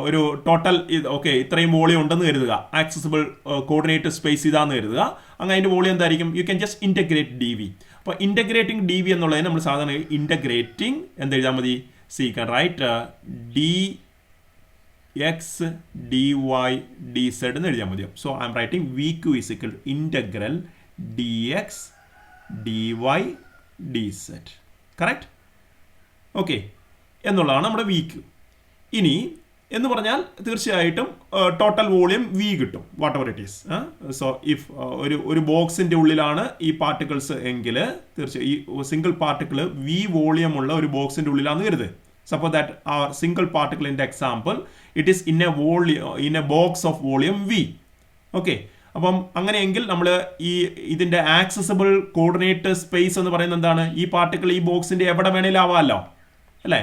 ഒരു ടോട്ടൽ? ഓക്കെ, ഇത്രയും വോളിയം ഉണ്ടെന്ന് കരുതുക, ആക്സസിബിൾ കോർഡിനേറ്റ് സ്പേസ് ഇതാന്ന് കരുതുക. അങ്ങനെ അതിൻ്റെ വോളിയം എന്തായിരിക്കും? You can just integrate D V. അപ്പോൾ ഇൻറ്റഗ്രേറ്റിംഗ് ഡി വി എന്നുള്ളതിന് നമ്മൾ സാധാരണ ഇൻറ്റഗ്രേറ്റിംഗ് എന്തെഴുതാൽ മതി? See can write D X D Y D Z എന്ന് എഴുതിയാൽ മതിയോ? So I'm writing V Q is equal to integral D X D Y D Z. Correct? Okay, എന്നുള്ളതാണ് നമ്മുടെ വീക്ക്. ഇനി എന്ന് പറഞ്ഞാൽ തീർച്ചയായിട്ടും ടോട്ടൽ വോളിയം വി കിട്ടും, whatever it is. So if ഒരു ബോക്സിൻ്റെ ഉള്ളിലാണ് ഈ പാർട്ടിക്കിൾസ് എങ്കിൽ തീർച്ചയായും ഈ സിംഗിൾ പാർട്ടിക്കിൾ വി വോളിയം ഉള്ള ഒരു ബോക്സിൻ്റെ ഉള്ളിലാണെന്ന് കരുത്. സപ്പോസ് ദാറ്റ് ആ single particle in the example it is in a box of volume V. Okay, അപ്പം അങ്ങനെയെങ്കിൽ നമ്മൾ ഇതിൻ്റെ ആക്സസിബിൾ കോർഡിനേറ്റ് സ്പേസ് എന്ന് പറയുന്നത് എന്താണ്? ഈ പാർട്ടിക്കിൾ ഈ ബോക്സിൻ്റെ എവിടെ വേണേലും ആവാമല്ലോ അല്ലേ?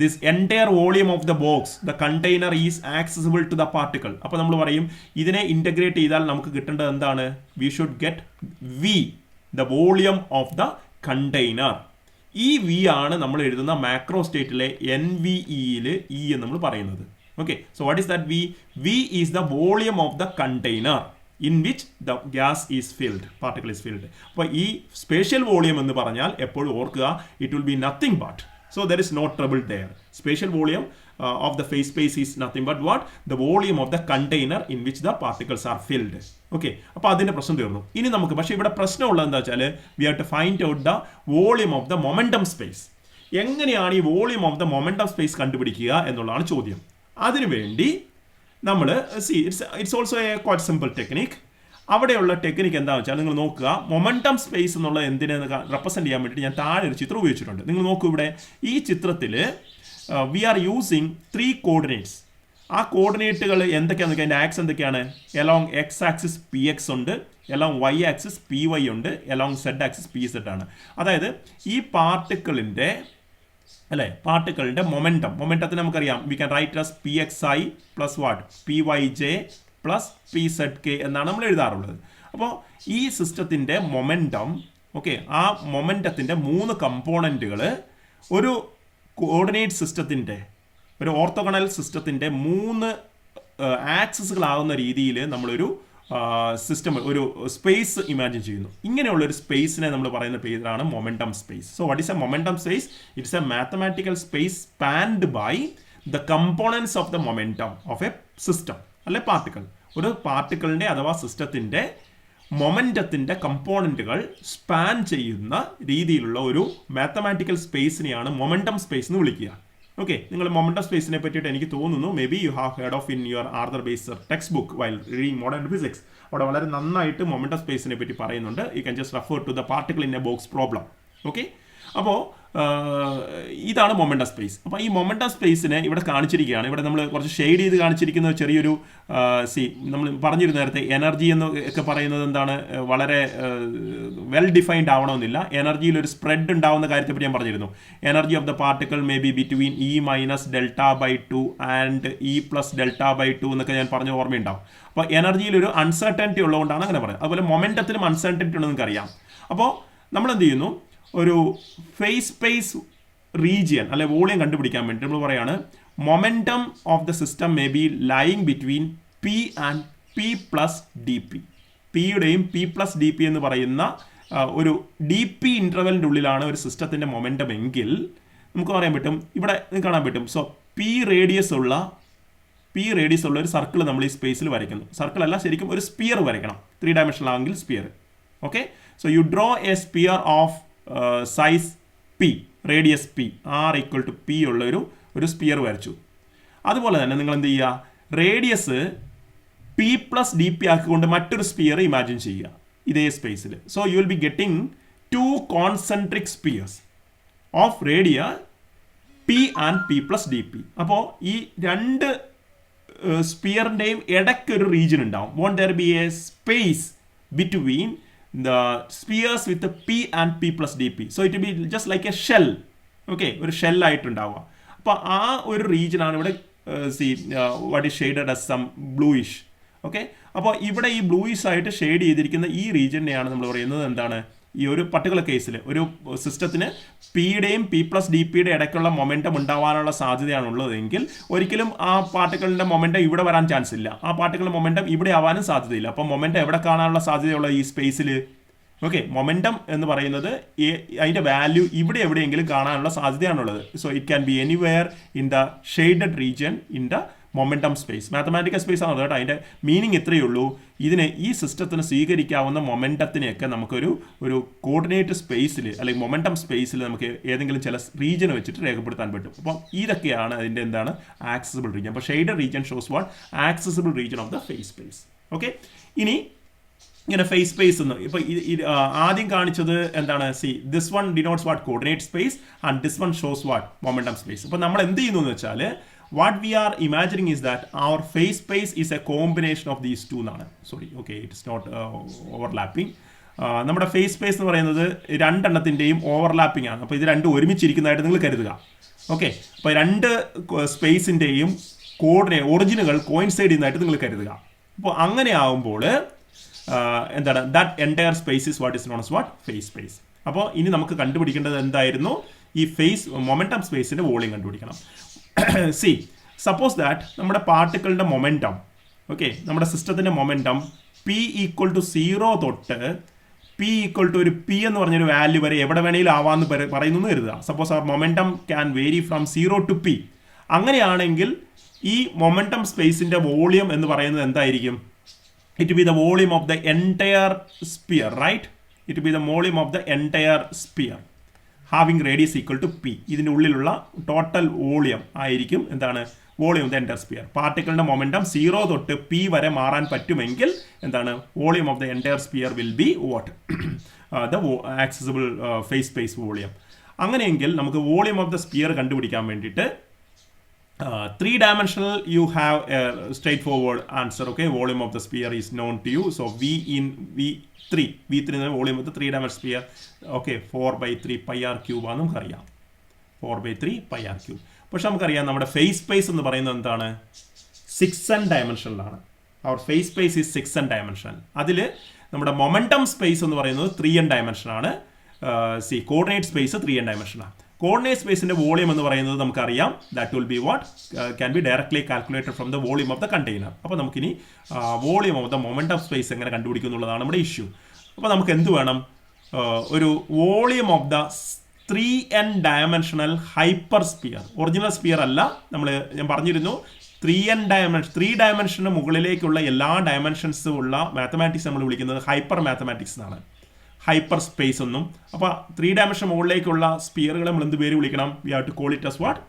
this entire volume of the box, the container is accessible to the particle. അപ്പോൾ നമ്മൾ പറയും ഇതിനെ ഇൻ്റഗ്രേറ്റ് ചെയ്താൽ നമുക്ക് കിട്ടേണ്ടത് എന്താണ്? we should get v, the volume of the container. ഈ v ആണ് നമ്മൾ എഴുതുന്ന മാക്രോ സ്റ്റേറ്റിലെ NVEയിൽ E എന്ന് നമ്മൾ പറയുന്നത്. Okay, so what is that v? v is the volume of the container in which the gas is filled, particle is filled. അപ്പോൾ ഈ spatial volume എന്ന് പറഞ്ഞാൽ എപ്പോഴും ഓർക്കുക, it will be nothing but, so there is no trouble there. Spatial volume of the phase space is nothing but what? The volume of the container in which the particles are filled. Okay, അപ്പോൾ അതിൻ്റെ പ്രശ്നം തീർന്നു. ഇനി നമുക്ക് പക്ഷേ ഇവിടെ പ്രശ്നമുള്ളത് എന്താ വെച്ചാൽ we have to find out the volume of the momentum space. എങ്ങനെയാണ് ഈ volume of the momentum space കണ്ടുപിടിക്കുക എന്നുള്ളതാണ് ചോദ്യം. അതിനുവേണ്ടി നമ്മൾ it's also A quite simple technique. അവിടെയുള്ള ടെക്നിക്ക് എന്താണെന്ന് വെച്ചാൽ നിങ്ങൾ നോക്കുക, മൊമെൻറ്റം സ്പേസ് എന്നുള്ളത് എന്തിനെന്ന് റെപ്രസെൻറ്റ് ചെയ്യാൻ വേണ്ടിയിട്ട് ഞാൻ താഴെ ഒരു ചിത്രം ഉപയോഗിച്ചിട്ടുണ്ട്. നിങ്ങൾ നോക്കൂ, ഇവിടെ ഈ ചിത്രത്തിൽ വി ആർ യൂസിങ് 3 കോർഡിനേറ്റ്സ്. ആ കോർഡിനേറ്റുകൾ എന്തൊക്കെയാണെന്ന് അതിൻ്റെ ആക്സ് എന്തൊക്കെയാണ്? എലോങ് എക്സ് ആക്സിസ് PX ഉണ്ട്, എലോങ് വൈ ആക്സിസ് PY ഉണ്ട്, എലോങ് സെഡ് ആക്സിസ് PZ ആണ്. അതായത് ഈ പാർട്ടിക്കിളിൻ്റെ മൊമെൻറ്റത്തിന് നമുക്കറിയാം, we can write as PXI plus what PYJ plus PZK എന്നാണ് നമ്മൾ എഴുതാറുള്ളത്. അപ്പോൾ ഈ സിസ്റ്റത്തിൻ്റെ മൊമെൻറ്റം, ഓക്കെ, ആ മൊമെൻറ്റത്തിൻ്റെ 3 കമ്പോണൻറ്റുകൾ ഒരു കോർഡിനേറ്റ് സിസ്റ്റത്തിൻ്റെ, ഒരു ഓർത്തോഗണൽ സിസ്റ്റത്തിൻ്റെ 3 ആക്സിസുകളാകുന്ന രീതിയിൽ നമ്മളൊരു സിസ്റ്റം, ഒരു സ്പേസ് ഇമാജിൻ ചെയ്യുന്നു. ഇങ്ങനെയുള്ളൊരു സ്പേസിനെ നമ്മൾ പറയുന്ന പേരാണ് momentum space. So what is a momentum space? It's a mathematical space spanned by the components of the momentum of a system അല്ലെ പാർട്ടിക്കിൾ. ഒരു പാർട്ടിക്കിളിൻ്റെ അഥവാ സിസ്റ്റത്തിൻ്റെ മൊമെൻറ്റത്തിൻ്റെ കമ്പോണൻറ്റുകൾ സ്പാൻ ചെയ്യുന്ന രീതിയിലുള്ള ഒരു മാത്തമാറ്റിക്കൽ സ്പേസിനെയാണ് മൊമെൻറ്റം സ്പേസ് എന്ന് വിളിക്കുക. ഓക്കെ, നിങ്ങൾ മൊമെൻറ്റം സ്പേസിനെ പറ്റിയിട്ട് എനിക്ക് തോന്നുന്നു may be you have heard of in your Arthur Beiser text book while reading modern physics. അവിടെ വളരെ നന്നായിട്ട് മൊമെൻറ്റം സ്പേസിനെ പറ്റി പറയുന്നുണ്ട്. You can just refer to the particle in a box problem. Okay, അപ്പോൾ ഇതാണ് മൊമെൻറ്റം സ്പേസ്. അപ്പോൾ ഈ മൊമെൻറ്റം സ്പേസിനെ ഇവിടെ കാണിച്ചിരിക്കുകയാണ്. ഇവിടെ നമ്മൾ കുറച്ച് ഷെയ്ഡ് ചെയ്ത് കാണിച്ചിരിക്കുന്ന ചെറിയൊരു നമ്മൾ പറഞ്ഞിരുന്ന നേരത്തെ എനർജി എന്നൊക്കെ പറയുന്നത് എന്താണ്, വളരെ വെൽ ഡിഫൈൻഡ് ആവണമെന്നില്ല. എനർജിയിൽ ഒരു സ്പ്രെഡ് ഉണ്ടാവുന്ന കാര്യത്തെപ്പറ്റി ഞാൻ പറഞ്ഞിരുന്നു. Energy of the particle may B between E-delta/2 and E+delta/2 എന്നൊക്കെ ഞാൻ പറഞ്ഞ ഓർമ്മയുണ്ടാവും. അപ്പോൾ എനർജിയിൽ ഒരു അൺസർട്ടനിറ്റി ഉള്ളതുകൊണ്ടാണ് അങ്ങനെ പറയുന്നത്. അതുപോലെ മൊമെൻറ്റത്തിലും അൺസർട്ടനിറ്റി ഉണ്ടെന്ന് നമുക്കറിയാം. അപ്പോൾ നമ്മൾ എന്ത് ചെയ്യുന്നു, ഒരു ഫേസ് സ്പേസ് റീജിയൻ അല്ലെ വോളിയം കണ്ടുപിടിക്കാൻ വേണ്ടി നമ്മൾ പറയാണ് momentum of the system may be lying between P and P+dP. പിയുടെയും P+dP എന്ന് പറയുന്ന ഒരു DP ഇൻ്റർവെലിൻ്റെ ഉള്ളിലാണ് ഒരു സിസ്റ്റത്തിൻ്റെ മൊമെൻറ്റം എങ്കിൽ നമുക്ക് പറയാൻ പറ്റും, ഇവിടെ കാണാൻ പറ്റും. സോ P റേഡിയസ് ഉള്ള ഒരു സർക്കിൾ നമ്മൾ ഈ സ്പേസിൽ വരയ്ക്കുന്നു. സർക്കിൾ അല്ല, ശരിക്കും ഒരു സ്പിയർ വരയ്ക്കണം. 3 ഡയമെൻഷണൽ ആണെങ്കിൽ sphere. Okay, so you draw a sphere of size P, radius P, R=P ഉള്ള ഒരു സ്പിയർ വരച്ചു. അതുപോലെ തന്നെ നിങ്ങൾ എന്ത് ചെയ്യുക, റേഡിയസ് P+dP ആക്കിക്കൊണ്ട് മറ്റൊരു സ്പിയർ ഇമാജിൻ ചെയ്യുക ഇതേ സ്പേസിൽ. So you will be getting 2 concentric spheres of radii P and P+dP. അപ്പോൾ ഈ 2 സ്പിയറിൻ്റെയും ഇടയ്ക്കൊരു റീജിയൻ ഉണ്ടാവും. Won't there be a space between the spheres with the P and P+dP. So it will be just like a shell. Okay, ഒരു shell ആയിട്ടുണ്ടാവുക. അപ്പോൾ ആ ഒരു റീജിയനാണ് ഇവിടെ what is shaded as some bluish. Okay, അപ്പോൾ ഇവിടെ ഈ ബ്ലൂയിഷ് ആയിട്ട് ഷെയ്ഡ് ചെയ്തിരിക്കുന്ന ഈ റീജിയനെയാണ് നമ്മൾ പറയുന്നത് എന്താണ്, ഈ ഒരു പർട്ടിക്കുലർ കേസിൽ ഒരു സിസ്റ്റത്തിന് പിയുടെയും P+dPയുടെ ഇടയ്ക്കുള്ള മൊമെൻറ്റം ഉണ്ടാവാനുള്ള സാധ്യതയാണുള്ളതെങ്കിൽ ഒരിക്കലും ആ പാർട്ടിക്കിളിൻ്റെ മൊമെൻറ്റം ഇവിടെ വരാൻ ചാൻസ് ഇല്ല. ആ പാർട്ടിക്കിളിൻ്റെ മൊമെൻറ്റം ഇവിടെ ആവാനും സാധ്യതയില്ല. അപ്പോൾ മൊമെൻറ്റം എവിടെ കാണാനുള്ള സാധ്യതയുള്ള ഈ സ്പേസിൽ? ഓക്കെ, മൊമെൻറ്റം എന്ന് പറയുന്നത് അതിൻ്റെ വാല്യൂ ഇവിടെ എവിടെയെങ്കിലും കാണാനുള്ള സാധ്യതയാണുള്ളത്. So it can be anywhere in the shaded region in the momentum space. Mathematical space ആണ് കേട്ടോ, അതിൻ്റെ മീനിങ് ഇത്രയേ ഉള്ളൂ. ഇതിന് ഈ സിസ്റ്റത്തിന് സ്വീകരിക്കാവുന്ന മൊമെൻറ്റത്തിനെയൊക്കെ നമുക്കൊരു കോർഡിനേറ്റ് സ്പേസിൽ അല്ലെങ്കിൽ മൊമെൻറ്റം സ്പേസിൽ നമുക്ക് ഏതെങ്കിലും ചില റീജിയൻ വെച്ചിട്ട് രേഖപ്പെടുത്താൻ പറ്റും. അപ്പം ഇതൊക്കെയാണ് അതിൻ്റെ എന്താണ് ആക്സസിബിൾ റീജിയൻ. അപ്പോൾ shaded region shows what accessible region of the phase space. Okay, ഇനി ഇങ്ങനെ ഫേസ് സ്പേസ് എന്ന് ഇപ്പോൾ ആദ്യം കാണിച്ചത് എന്താണ്, see this one denotes what coordinate space and this one shows what momentum space. അപ്പോൾ നമ്മൾ എന്ത് ചെയ്യുന്നു എന്ന് വെച്ചാൽ what we are imagining is that our phase space is a combination of these two എന്നാണ്. Sorry, okay, it's not overlapping. നമ്മുടെ phase space എന്ന് പറയുന്നത് രണ്ടെണ്ണത്തിൻ്റെയും ഓവർലാപ്പിംഗ് ആണ്. അപ്പോൾ ഇത് രണ്ടും ഒരുമിച്ചിരിക്കുന്നതായിട്ട് നിങ്ങൾ കരുതുക. ഓക്കെ, അപ്പോൾ രണ്ട് സ്പേസിൻ്റെയും ഒറിജിനുകൾ കോയിൻസൈഡ് ചെയ്യുന്നതായിട്ട് നിങ്ങൾ കരുതുക. അപ്പോൾ അങ്ങനെ ആകുമ്പോൾ എന്താണ്, that entire space is what is known as what face space. അപ്പോൾ ഇനി നമുക്ക് കണ്ടുപിടിക്കേണ്ടത് എന്തായിരുന്നു, ഈ ഫേസ് മൊമെൻറ്റം സ്പേസിൻ്റെ വോളിയം കണ്ടുപിടിക്കണം. സി സപ്പോസ് ദാറ്റ് നമ്മുടെ പാർട്ടിക്കിളിൻ്റെ മൊമെൻറ്റം, ഓക്കെ, നമ്മുടെ സിസ്റ്റത്തിൻ്റെ മൊമെൻറ്റം പി ഈക്വൽ ടു 0 തൊട്ട് പി ഈക്വൽ ടു ഒരു പി എന്ന് പറഞ്ഞൊരു വാല്യൂ വരെ എവിടെ വേണമെങ്കിലും ആവാമെന്ന് പറയുന്നു കരുതുക. സപ്പോസ് ആ momentum can vary from 0 to P. അങ്ങനെയാണെങ്കിൽ ഈ മൊമെൻറ്റം സ്പേസിൻ്റെ വോളിയം എന്ന് പറയുന്നത് എന്തായിരിക്കും? It be the volume of the entire sphere, right? It be the volume of the entire sphere having radius equal to P. ഇതിൻ്റെ ഉള്ളിലുള്ള total volume ആയിരിക്കും എന്താണ്, volume of the entire sphere. പാർട്ടിക്കിളിൻ്റെ momentum 0 തൊട്ട് P വരെ മാറാൻ പറ്റുമെങ്കിൽ എന്താണ്, volume of the entire sphere will be what, the accessible face space volume. അങ്ങനെയെങ്കിൽ നമുക്ക് വോളിയം ഓഫ് ദ സ്പിയർ കണ്ടുപിടിക്കാൻ വേണ്ടിയിട്ട് 3-dimensional you have a straightforward answer. Okay, volume of the sphere is known to you. So V in V3 is the volume of the 3-dimensional sphere. Okay, 4/3 pi r cube ആണ് നമുക്കറിയാം. 4/3 pi r cube. പക്ഷെ നമുക്കറിയാം നമ്മുടെ phase space എന്ന് പറയുന്നത് എന്താണ്, 6n dimensional. Our phase space is 6n dimensional. അതിൽ നമ്മുടെ മൊമെൻറ്റം സ്പേസ് എന്ന് പറയുന്നത് 3n dimension ആണ്. കോർഡിനേറ്റ് സ്പേസ് 3n dimension ആണ്. കോർഡിനേറ്റ് സ്പേസിന്റെ വോളിയം എന്ന് പറയുന്നത് നമുക്കറിയാം, that will be what can be directly calculated from the volume of the container. അപ്പോൾ നമുക്കിനി volume of the momentum space എങ്ങനെ കണ്ടുപിടിക്കും എന്നുള്ളതാണ് നമ്മുടെ ഇഷ്യൂ. അപ്പോൾ നമുക്ക് എന്ത് വേണം, ഒരു volume of the 3n dimensional hyper sphere. Original sphere അല്ല, ഞാൻ പറഞ്ഞിരുന്നു 3 ഡയമെൻഷന് മുകളിലേക്കുള്ള എല്ലാ ഡയമെൻഷൻസും ഉള്ള മാത്തമാറ്റിക്സ് നമ്മൾ വിളിക്കുന്നത് ഹൈപ്പർ മാത്തമാറ്റിക്സ് എന്നാണ്, ഹൈപ്പർ സ്പേസ് ഒന്നും. അപ്പോൾ 3 ഡയമെൻഷൻ മുകളിലേക്കുള്ള സ്പിയറുകളെ നമ്മൾ എന്ത് പേര് വിളിക്കണം, we have to call it as what,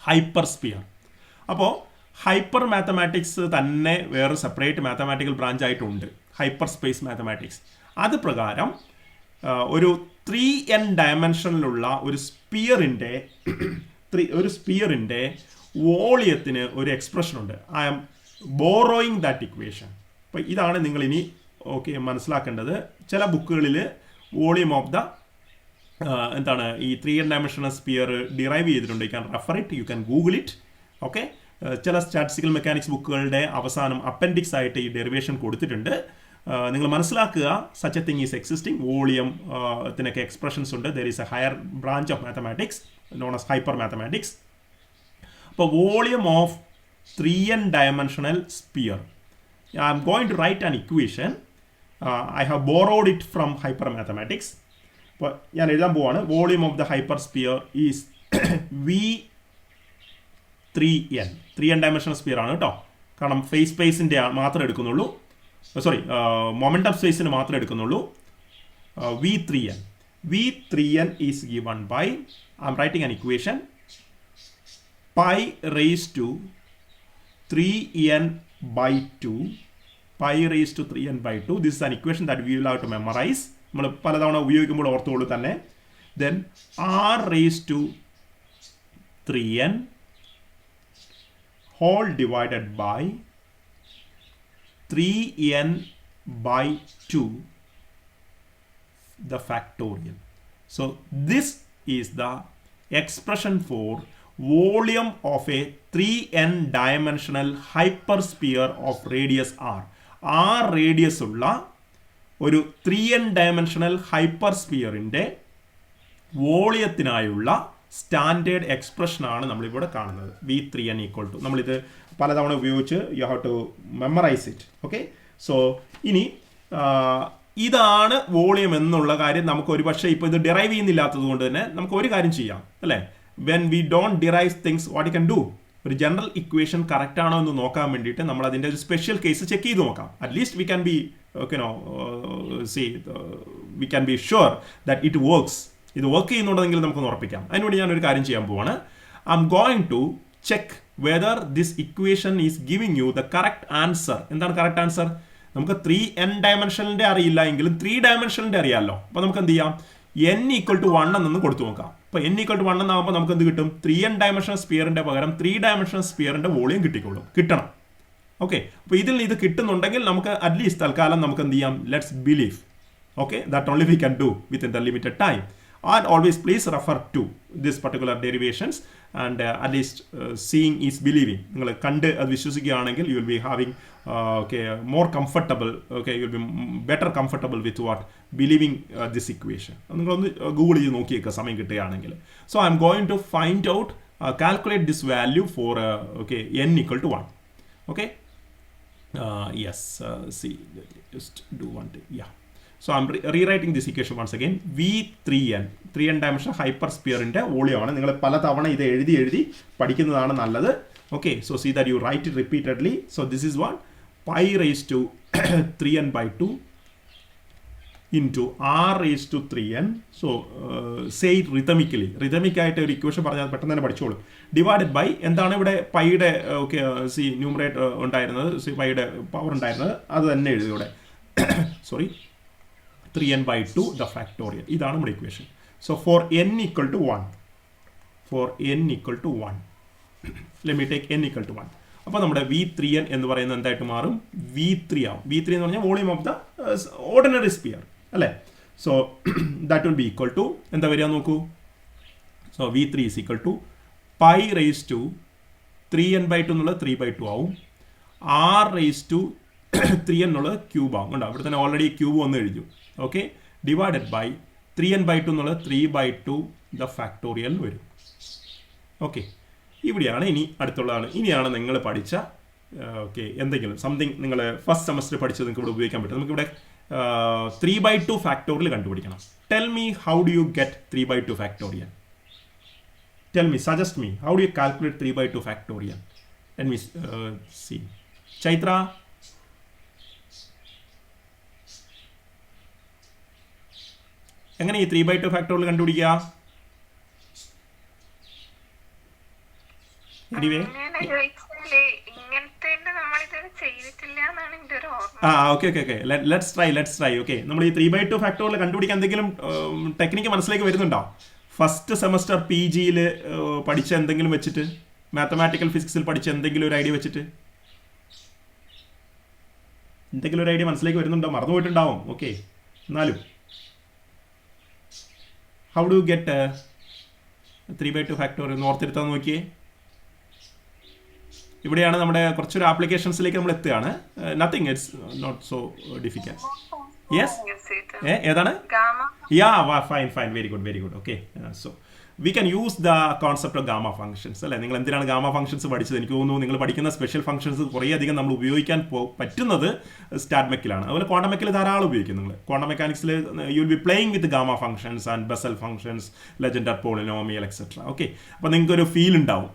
hyper sphere. അപ്പോൾ ഹൈപ്പർ മാത്തമാറ്റിക്സ് തന്നെ വേറെ സെപ്പറേറ്റ് മാത്തമാറ്റിക്കൽ ബ്രാഞ്ച് ആയിട്ടുണ്ട്, ഹൈപ്പർ സ്പേസ് മാത്തമാറ്റിക്സ്. അത് പ്രകാരം ഒരു 3n ഡയമെൻഷനിലുള്ള ഒരു സ്പിയറിൻ്റെ വോളിയത്തിന് ഒരു എക്സ്പ്രഷൻ ഉണ്ട്. I am borrowing that equation. അപ്പോൾ ഇതാണ് നിങ്ങൾ ഇനി മനസ്സിലാക്കേണ്ടത്. ചില ബുക്കുകളിൽ വോളിയം ഓഫ് ദ എന്താണ് ഈ 3n dimensional സ്പിയർ ഡിറൈവ് ചെയ്തിട്ടുണ്ട്. You can refer it, you can google it. Okay, ചില സ്റ്റാറ്റിസ്റ്റിക്കൽ മെക്കാനിക്സ് ബുക്കുകളുടെ അവസാനം അപ്പൻഡിക്സ് ആയിട്ട് ഈ ഡെറിവേഷൻ കൊടുത്തിട്ടുണ്ട്. നിങ്ങൾ മനസ്സിലാക്കുക, such a thing is existing. വോളിയത്തിനൊക്കെ എക്സ്പ്രഷൻസ് ഉണ്ട്. There is a higher branch of mathematics known as hyper mathematics. അപ്പോൾ volume of 3n dimensional sphere, I am going to write an equation. I have borrowed it from hyper mathematics. അപ്പോൾ ഞാൻ എഴുതാൻ പോവാണ്. Volume of the hyper sphere is V3n. 3n dimensional sphere ആണ് കേട്ടോ, കാരണം face സ്പേസിൻ്റെ മാത്രമേ എടുക്കുന്നുള്ളൂ, സോറി മൊമെൻറ്റം സ്പേസിന് മാത്രമേ എടുക്കുന്നുള്ളൂ. V3n. V3n is given by, I am writing an equation, pi raised to 3n by 2. Pi raised to 3n by 2. This is an equation that we will have to memorize. നമ്മൾ പലതവണ ഉപയോഗിക്കുമ്പോൾ ഓർത്തോളൂ തന്നെ. Then r raised to 3n whole divided by 3n by 2, the factorial. So this is the expression for volume of a 3n dimensional hypersphere of radius r. R radius ഉള്ള ഒരു 3n dimensional hypersphere-ന്റെ വോളിയത്തിനായുള്ള standard എക്സ്പ്രഷനാണ് നമ്മളിവിടെ കാണുന്നത്. V3n equal to, നമ്മളിത് പലതവണ ഉപയോഗിച്ച് you have to memorize it. Okay, so ഇനി ഇതാണ് volume എന്നുള്ള കാര്യം നമുക്ക് ഒരു പക്ഷേ ഇപ്പോൾ ഇത് ഡിറൈവ് ചെയ്യുന്നില്ലാത്തത് കൊണ്ട് തന്നെ നമുക്ക് ഒരു കാര്യം ചെയ്യാം അല്ലേ. When we don't derive things, what you can do? ഒരു ജനറൽ ഇക്വേഷൻ കറക്റ്റ് ആണോ എന്ന് നോക്കാൻ വേണ്ടിയിട്ട് നമ്മൾ അതിൻ്റെ ഒരു സ്പെഷ്യൽ കേസ് ചെക്ക് ചെയ്ത് നോക്കാം. At least we can be we can be sure that it works. ഇത് വർക്ക് ചെയ്യുന്നുണ്ടെങ്കിൽ നമുക്കൊന്ന് ഉറപ്പിക്കാം. അതിനുവേണ്ടി ഞാനൊരു കാര്യം ചെയ്യാൻ പോവാണ്. I'm going to check whether this equation is giving you the correct answer. എന്താണ് കറക്റ്റ് ആൻസർ? നമുക്ക് 3n ഡയമെൻഷനിൻ്റെ അറിയില്ല എങ്കിലും 3 ഡയമെൻഷനിൻ്റെ അറിയാമല്ലോ. അപ്പോൾ നമുക്ക് എന്ത് ചെയ്യാം, n = 1 എന്നൊന്ന് കൊടുത്തു നോക്കാം. അപ്പോൾ n = 1 എന്നാകുമ്പോൾ നമുക്ക് എന്ത് കിട്ടും? 3n ഡയമെൻഷണൽ സ്പിയറിൻ്റെ പകരം 3 ഡയമെൻഷണൽ സ്പിയറിൻ്റെ വോളിയം കിട്ടണം. ഓക്കെ, അപ്പോൾ ഇതിൽ ഇത് കിട്ടുന്നുണ്ടെങ്കിൽ നമുക്ക് അറ്റ്ലീസ്റ്റ് തൽക്കാലം നമുക്ക് എന്ത് ചെയ്യാം, let's believe. Okay, that only we can do within the limited time. And always please refer to this particular derivations and at least seeing is believing. നിങ്ങൾ കണ്ട് അത് വിശ്വസിക്കുകയാണെങ്കിൽ you will be having more comfortable, you will be better comfortable with what believing this equation. നിങ്ങളൊന്ന് Google ചെയ്ത് നോക്കിയേക്കുക സമയം കിട്ടുകയാണെങ്കിൽ. So I am going to find out calculate this value for n = 1. Okay, yes, see, just do one thing. Yeah, so I'm rewriting this equation once again. V3n 3n dimension hypersphere-ന്റെ വോളിയമാണ്. നിങ്ങൾ പല തവണ ഇത് എഴുതി പഠിക്കുന്നതാണ് നല്ലത്. Okay, so see that you write it repeatedly. So this is one pi raised to 3n/2 into r raised to 3n. So say it rhythmically. Rhythmic ആയിട്ട് ഒരു equation പറഞ്ഞാൽ പെട്ടെന്ന് തന്നെ പഠിച്ചോളൂ. ഡിവൈഡഡ് ബൈ എന്താണ് ഇവിടെ പൈയുടെ സി ന്യൂമറേറ്റർ ഉണ്ടായിരുന്നത്, സി പൈയുടെ പവർ ഉണ്ടായിരുന്നത് അത് തന്നെ എഴുതി ഇവിടെ. Sorry, 3n/2 the factorial. ഇതാണ് നമ്മുടെ ഇക്വേഷൻ. So for n = 1, let me take n = 1. അപ്പോൾ നമ്മുടെ V3n എന്ന് പറയുന്നത് എന്തായിട്ട് മാറും? V3 ആവും. V3 എന്ന് പറഞ്ഞാൽ volume of the ordinary sphere അല്ലേ. So that will be equal to എന്താ വരിക നോക്കൂ. So V3 = pi raised to 3n/2 എന്നുള്ളത് 3/2 ആവും. r raised to 3n എന്നുള്ളത് ക്യൂബ് ആവും. കണ്ടോ, ഇവിടെ തന്നെ ഓൾറെഡി ക്യൂബ് വന്ന് എഴുതി. ഓക്കെ, ഡിവൈഡഡ് ബൈ 3n/2 എന്നുള്ളത് 3/2 ദ ഫാക്ടോറിയൽ വരും. ഓക്കെ, ഇവിടെയാണ് ഇനി അടുത്തുള്ളതാണ്. ഇനിയാണ് നിങ്ങൾ പഠിച്ച എന്തെങ്കിലും സംതിങ് നിങ്ങൾ ഫസ്റ്റ് സെമസ്റ്റർ പഠിച്ചത് നിങ്ങൾക്ക് ഇവിടെ ഉപയോഗിക്കാൻ പറ്റും. നമുക്കിവിടെ 3/2 ഫാക്ടോറിയൽ കണ്ടുപിടിക്കണം. Tell me how do you get 3/2 factorial? Tell me, suggest me, how do you calculate 3/2 factorial? Let me see. Chaitra, എങ്ങനെ ഈ 3/2 ഫാക്ടോറിയൽ കണ്ടുപിടിക്കുക? Okay, let's try. ഓക്കെ, നമ്മൾ ഈ 3/2 ഫാക്ടോറിയൽ കണ്ടുപിടിക്കാൻ എന്തെങ്കിലും ടെക്നിക്ക് മനസ്സിലേക്ക് വരുന്നുണ്ടോ? ഫസ്റ്റ് സെമസ്റ്റർ PGയിൽ പഠിച്ച എന്തെങ്കിലും വെച്ചിട്ട്, മാത്തമാറ്റിക്കൽ ഫിസിക്സിൽ പഠിച്ച എന്തെങ്കിലും ഒരു ഐഡിയ വെച്ചിട്ട് എന്തെങ്കിലും ഒരു ഐഡിയ മനസ്സിലേക്ക് വരുന്നുണ്ടോ? മറന്നുപോയിട്ടുണ്ടാവും. ഓക്കെ, എന്നാലും ഹൗ ഡു ഗെറ്റ് 3/2 ഫാക്ടോറിയൽ ഓർത്തിരുത്താൻ നോക്കിയേ. ഇവിടെയാണ് നമ്മുടെ കുറച്ചൊരു ആപ്ലിക്കേഷൻസിലേക്ക് നമ്മൾ എത്തുകയാണ്. Nothing, it's not so difficult. Yes, ഏതാണ്? Fine, very good. Okay, so we can use the concept of gamma functions അല്ലേ. നിങ്ങൾ എന്തിനാണ് ഗാമ ഫംഗ്ഷൻസ് പഠിച്ചത്? എനിക്ക് തോന്നുന്നു നിങ്ങൾ പഠിക്കുന്ന സ്പെഷ്യൽ ഫംഗ്ഷൻസ് കുറേയധികം നമ്മൾ ഉപയോഗിക്കാൻ പറ്റുന്നത് സ്റ്റാറ്റ്മെക്കിലാണ്. അതുപോലെ ക്വാണ്ടം മെക്കിൽ ധാരാളം ഉപയോഗിക്കും. നിങ്ങൾ ക്വാണ്ടം മെക്കാനിക്സിൽ you will be playing with gamma functions and Bessel functions, Legendre polynomial etcetera. Okay, അപ്പോൾ നിങ്ങൾക്ക് ഒരു ഫീൽ ഉണ്ടാവും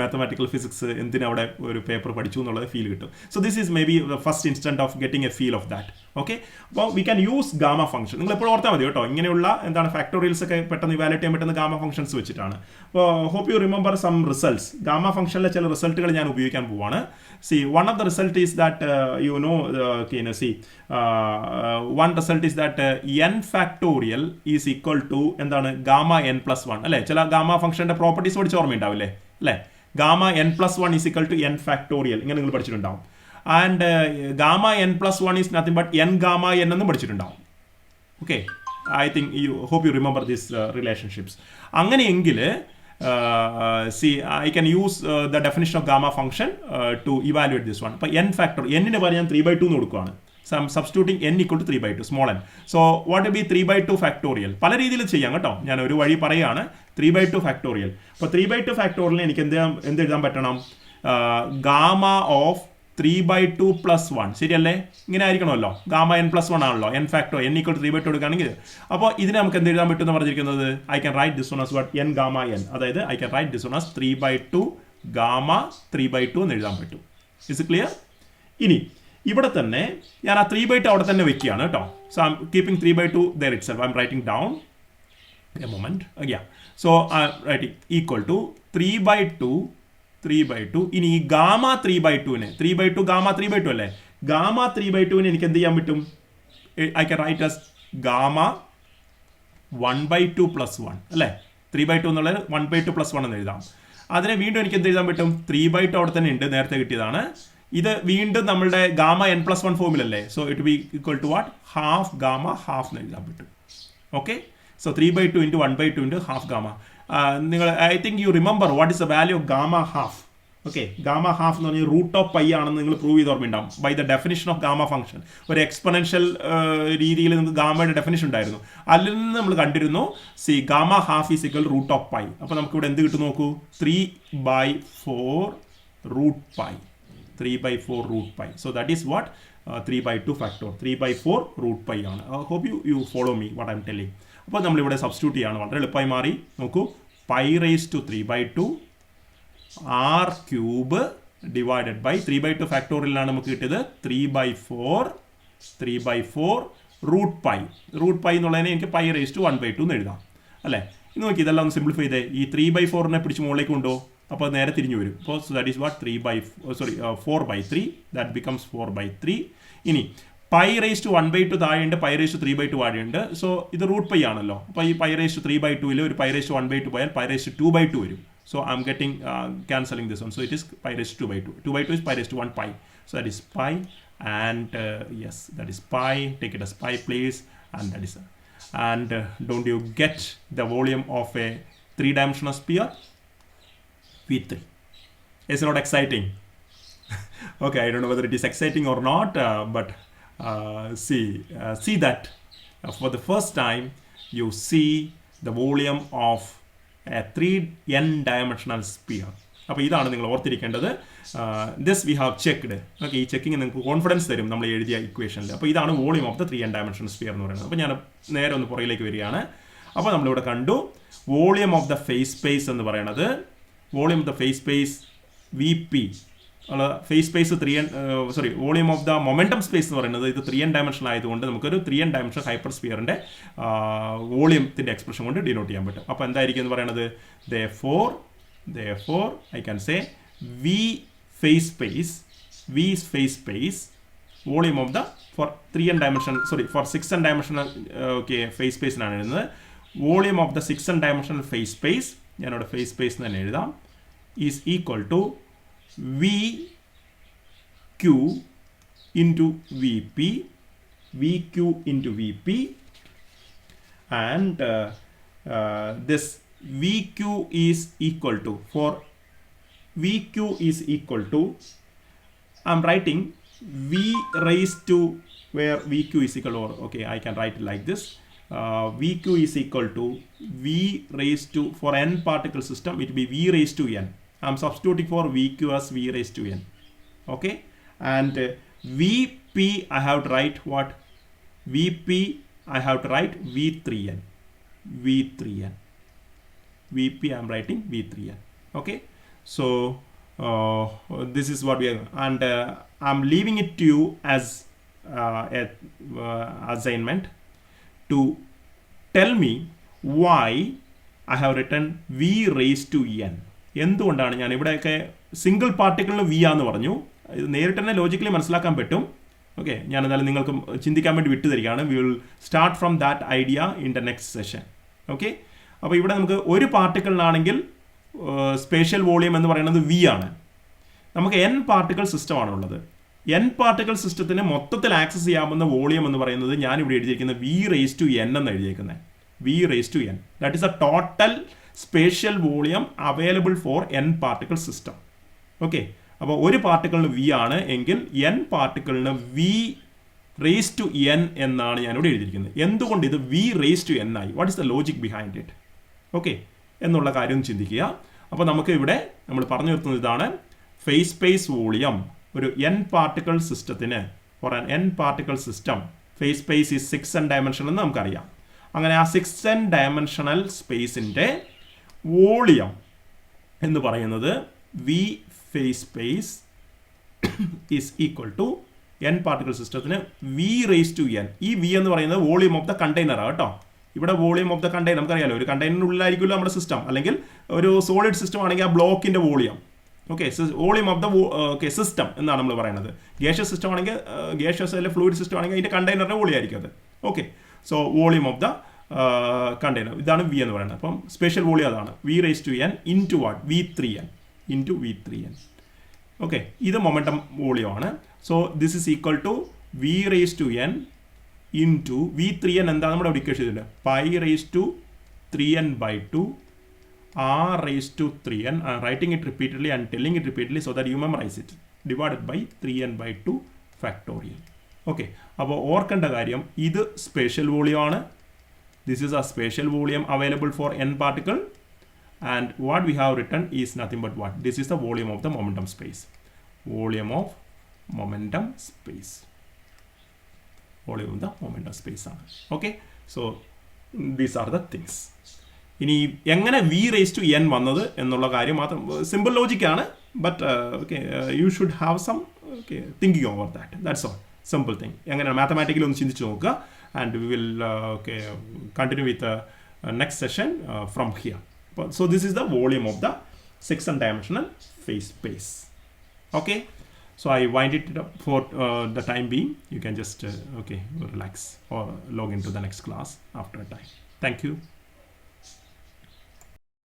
മാത്തമാറ്റിക്കൽ ഫിസിക്സ് എന്തിനവിടെ ഒരു പേപ്പർ പഠിച്ചു എന്നുള്ളത് ഫീൽ കിട്ടും. So this is maybe the first instant of getting a feel of that. Okay, അപ്പോൾ we can use gamma function. നിങ്ങൾ എപ്പോഴും ഓർത്താൽ മതി കേട്ടോ, ഇങ്ങനെയുള്ള എന്താണ് ഫാക്ടോറിയൽസ് ഒക്കെ പെട്ടെന്ന് ഇവാലുവേറ്റ് ചെയ്യാൻ പറ്റുന്ന ഗാമ ഫംഗ്ഷൻസ് വെച്ചിട്ടാണ്. അപ്പോൾ hope you remember some results. Gamma ഫംഗ്ഷനിലെ ചില റിസൾട്ടുകൾ ഞാൻ ഉപയോഗിക്കാൻ പോവാണ്. See, one of the result is that you know, one result is that n factorial is equal to എന്താണ്? ഗാമ n+1 അല്ലേ. ചില ഗാമ ഫംഗ്ഷന്റെ പ്രോപ്പർട്ടീസ് പഠിച്ച് ഓർമ്മയുണ്ടാവില്ലേ അല്ലേ. Gamma n+1 is equal to n factorial, ഇങ്ങനെ നിങ്ങൾ പഠിച്ചിട്ടുണ്ടാവും. And gamma n+1 is nothing but n gamma n എന്നും പഠിച്ചിട്ടുണ്ടാവും. Okay, I think hope you remember these relationships. അങ്ങനെയെങ്കിൽ see, I can use the definition of gamma function to evaluate this one. അപ്പോൾ n factor, n ന് പകരം ഞാൻ 3/2 എന്ന് കൊടുക്കുകയാണ്. So I'm substituting n = 3/2, small n. So what will be 3/2 factorial? പല രീതിയിൽ ചെയ്യാം കേട്ടോ. ഞാൻ ഒരു വഴി പറയുകയാണ്. 3/2 factorial. അപ്പോൾ 3/2 factorial എനിക്ക് എന്ത് എഴുതാൻ പറ്റണം? ഗാമ ഓഫ് 3/2 + 1 ശരിയല്ലേ? ഇങ്ങനെ ആയിരിക്കണമല്ലോ. ഗാമ n+1 ആണല്ലോ. n ഫാക്ടോ n = 3/2 എടുക്കുകയാണെങ്കിൽ അപ്പോൾ ഇതിന് നമുക്ക് എന്ത് എഴുതാൻ പറ്റുമെന്ന് പറഞ്ഞിരിക്കുന്നത്? I can write this one as what? n gamma n. അതായത് I can write this one as 3/2 gamma 3/2 എന്ന് എഴുതാൻ പറ്റും. Is clear? ഇനി ഇവിടെ തന്നെ ഞാൻ ആ 3/2 അവിടെ തന്നെ വെക്കുകയാണ് കേട്ടോ. So I M keeping 3/2 there itself. I am writing down a moment. Yeah. So I am writing equal to 3/2. ഇനി ഈ ഗാമ 3/2നെ 3/2 ഗാമ 3/2 അല്ലേ, ഗാമ 3/2നെ എനിക്ക് എന്ത് ചെയ്യാൻ പറ്റും? I can write as gamma 1/2 + 1 അല്ലേ. 3/2 എന്നുള്ളത് 1/2 + 1 എന്ന് എഴുതാം. അതിനെ വീണ്ടും എനിക്ക് എന്ത് എഴുതാൻ പറ്റും? 3/2 അവിടെ തന്നെ ഉണ്ട്, നേരത്തെ കിട്ടിയതാണ്. ഇത് വീണ്ടും നമ്മളുടെ ഗാമ n+1 ഫോമിലല്ലേ. So it be equal to what? Half gamma half എന്ന് എഴുതാൻ പറ്റും. ഓക്കെ. So 3/2 × 1/2 × half gamma. നിങ്ങൾ I think you remember what is the value of gamma half. Okay, gamma half എന്ന് പറഞ്ഞാൽ √π ആണെന്ന് നിങ്ങൾ പ്രൂവ് ചെയ്ത് ഓർമ്മയുണ്ടാവും by the definition of gamma function. ഒരു എക്സ്പൊണൻഷ്യൽ രീതിയിൽ നിങ്ങൾക്ക് ഗാമയുടെ ഡെഫിനിഷൻ ഉണ്ടായിരുന്നു. അതിൽ നിന്ന് നമ്മൾ കണ്ടിരുന്നു ഗാമ ഹാഫ് ഈസ് ഈക്വൽ √π. അപ്പോൾ നമുക്കിവിടെ എന്ത് കിട്ടും നോക്കൂ? 3/4 √π. 3/4 √π. So that is what 3/2 factor. 3/4 √π ആണ്. Hope you follow me what I am telling. അപ്പോൾ നമ്മളിവിടെ സബ്സ്റ്റിറ്റ്യൂട്ട് ചെയ്യാണ്, വളരെ എളുപ്പമായി മാറി. നോക്കൂ, π⁻3/2 r³ ഡിവൈഡഡ് ബൈ 3/2 ഫാക്ടോറിയലാണ് നമുക്ക് കിട്ടിയത് 3/4 √π. √π എന്നുള്ളതിനെ എനിക്ക് π⁻1/2 എന്ന് എഴുതാം അല്ലേ. ഇനി നോക്കി ഇതെല്ലാം ഒന്ന് സിംപ്ലിഫൈ ചെയ്തേ. ഈ 3/4നെ പിടിച്ച് മുകളിലേക്ക് കൊണ്ടോ, അപ്പോൾ നേരെ തിരിഞ്ഞു വരും. അപ്പോൾ so that is what 4/3. That becomes 4/3. ഇനി π⁻1/2 താഴെയുണ്ട്, π⁻3/2 താഴെയുണ്ട്. സോ ഇത് √π ആണല്ലോ. അപ്പോൾ ഈ π⁻3/2ൽ ഒരു π⁻1/2 പോയാൽ π⁻2/2 വരും. So I'm getting cancelling this one. So it is π⁻2/2. 2/2 is π⁻1π. So that is pi, and yes, that is pi. Take it as pi, please. And that is and don't you get the volume of a 3-dimensional sphere? V3. It's not exciting. Okay, I don't know whether it is exciting or not, but see that for the first time you see the volume of a 3n-dimensional sphere. അപ്പോൾ ഇതാണ് നിങ്ങൾ ഓർത്തിരിക്കേണ്ടത്. This we have checked. Okay, ഈ checking നിങ്ങൾക്ക് confidence തരും നമ്മൾ എഴുതിയ ഇക്വേഷനിൽ. അപ്പോൾ ഇതാണ് volume of the 3n-dimensional sphere എന്ന് പറയുന്നത്. അപ്പോൾ ഞാൻ നേരെ ഒന്ന് പുറകിലേക്ക് വരികയാണ്. അപ്പോൾ നമ്മളിവിടെ കണ്ടു volume of the phase space എന്ന് പറയുന്നത്, volume of the phase space VP, face space volume of the momentum space എന്ന് പറയുന്നത് ഇത് 3n-dimensional ആയതുകൊണ്ട് നമുക്കൊരു 3n-dimensional ഹൈപ്പർ സ്ഫിയറിന്റെ വോളിയത്തിന്റെ എക്സ്പ്രഷൻ കൊണ്ട് ഡിനോട്ട് ചെയ്യാൻ പറ്റും. അപ്പോൾ എന്തായിരിക്കും എന്ന് പറയുന്നത്? therefore I can say V phase space volume of the for 6n-dimensional phase space ആണ് എഴുതുന്നത്. Volume of the 6n-dimensional phase space, ഞാനിവിടെ phase space എന്ന് തന്നെ എഴുതാം, is equal to VQ into VP, and this VQ is equal to, for VQ is equal to, I'm writing V raised to, where VQ is equal to, okay, I can write it like this. VQ is equal to V raised to, for n particle system it will be V raised to n. I'm substituting for VQ as V raised to n. Okay, and VP I have to write what? VP I have to write V3n. VP I am writing V3n. Okay, so this is what we are, and I'm leaving it to you as a assignment to tell me why I have written V raised to n. എന്തുകൊണ്ടാണ് ഞാൻ ഇവിടെയൊക്കെ single പാർട്ടിക്കിളിന് V ആന്ന് പറഞ്ഞു? ഇത് നേരിട്ട് തന്നെ logically മനസ്സിലാക്കാൻ പറ്റും. ഓക്കെ, ഞാൻ എന്തായാലും നിങ്ങൾക്ക് ചിന്തിക്കാൻ വേണ്ടി വിട്ടുതരികയാണ്. We will start from that idea in the next session. Okay, അപ്പോൾ ഇവിടെ നമുക്ക് ഒരു പാർട്ടിക്കിളിനാണെങ്കിൽ സ്പേഷ്യൽ വോളിയം എന്ന് പറയുന്നത് വി ആണ്. നമുക്ക് n പാർട്ടിക്കിൾ സിസ്റ്റമാണ് ഉള്ളത്. n പാർട്ടിക്കിൾ സിസ്റ്റത്തിന് മൊത്തത്തിൽ ആക്സസ് ചെയ്യാവുന്ന വോളിയം എന്ന് പറയുന്നത് ഞാനിവിടെ എഴുതിയിരിക്കുന്നത് V raised to n എന്ന് എഴുതിയിരിക്കുന്നത്. V raised to n, that is A total spatial volume available for n particle system. Okay, അപ്പോൾ ഒരു പാർട്ടിക്കിളിന് വി ആണ് എങ്കിൽ n പാർട്ടിക്കിളിന് V raised to n എന്നാണ് ഞാനിവിടെ എഴുതിയിരിക്കുന്നത്. എന്തുകൊണ്ട് ഇത് V raised to n ആയി? What is the logic behind it? Okay എന്നുള്ള കാര്യം ചിന്തിക്കുക. അപ്പോൾ നമുക്ക് ഇവിടെ നമ്മൾ പറഞ്ഞു നിർത്തുന്നത് ഇതാണ്. ഫേസ് സ്പേസ് വോളിയം ഒരു n പാർട്ടിക്കിൾ സിസ്റ്റത്തിന്, for an n particle system face space is 6n-dimensional എന്ന് നമുക്കറിയാം. അങ്ങനെ ആ 6n-dimensional സ്പേസിൻ്റെ വോളിയം എന്ന് പറയുന്നത് V phase space is equal to n particle സിസ്റ്റത്തിന് V raised to n. ഈ V എന്ന് പറയുന്നത് വോളിയം ഓഫ് ദ കണ്ടെയ്നർ ആണ് കേട്ടോ. ഇവിടെ വോളിയം ഓഫ് ദ കണ്ടെയ്നർ നമുക്കറിയാലോ, ഒരു കണ്ടെയ്നറിനുള്ളിലായിരിക്കുമല്ലോ നമ്മുടെ സിസ്റ്റം, അല്ലെങ്കിൽ ഒരു സോളിഡ് സിസ്റ്റം ആണെങ്കിൽ ആ ബ്ലോക്കിന്റെ volume. Okay, volume of the system എന്നാണ് നമ്മൾ പറയുന്നത്. ഗ്യാഷ്യസ് സിസ്റ്റം ആണെങ്കിൽ, ഗ്യാഷ്യസ് അല്ലെങ്കിൽ ഫ്ലൂയിഡ് സിസ്റ്റം ആണെങ്കിൽ അതിന്റെ കണ്ടെയ്നറിന്റെ വോളിയം ആയിരിക്കും അത്. Okay, so volume of the container, ഇതാണ് V എന്ന് പറയുന്നത്. അപ്പം സ്പെഷ്യൽ വോളിയം അതാണ് V raised to n into what, V3n into V3n. Okay, ഇത് മൊമെന്റം വോളിയമാണ്. So this is equal to V raised to n into V3n. എന്താണ് നമ്മുടെ equation ചെയ്തിട്ടുണ്ട്? Pi raised to 3n by 2 r raised to 3n. I'm writing it repeatedly and telling it repeatedly so that you memorize it. Divided by 3n by 2 factorial. Okay, അപ്പോൾ ഓർക്കേണ്ട കാര്യം, ഇത് special volume ആണ്. This is a special volume available for n particle, and what we have written is nothing but what? This is the volume of the momentum space. Volume of momentum space. Volume of the momentum space. Okay, so these are the things. ഇനി എങ്ങനെ V raised to n വന്നത് എന്നുള്ള കാര്യം മാത്രം simple ലോജിക്കാണ്, but you should have some thinking over that. That's all, simple thing. എങ്ങനെ mathematically ഒന്ന് ചിന്തിച്ച് നോക്കുക. And we will continue with the next session from here. So this is the volume of the 6-dimensional phase space. Okay, so I wind it up for the time being. You can just relax or log into the next class after a time. Thank you.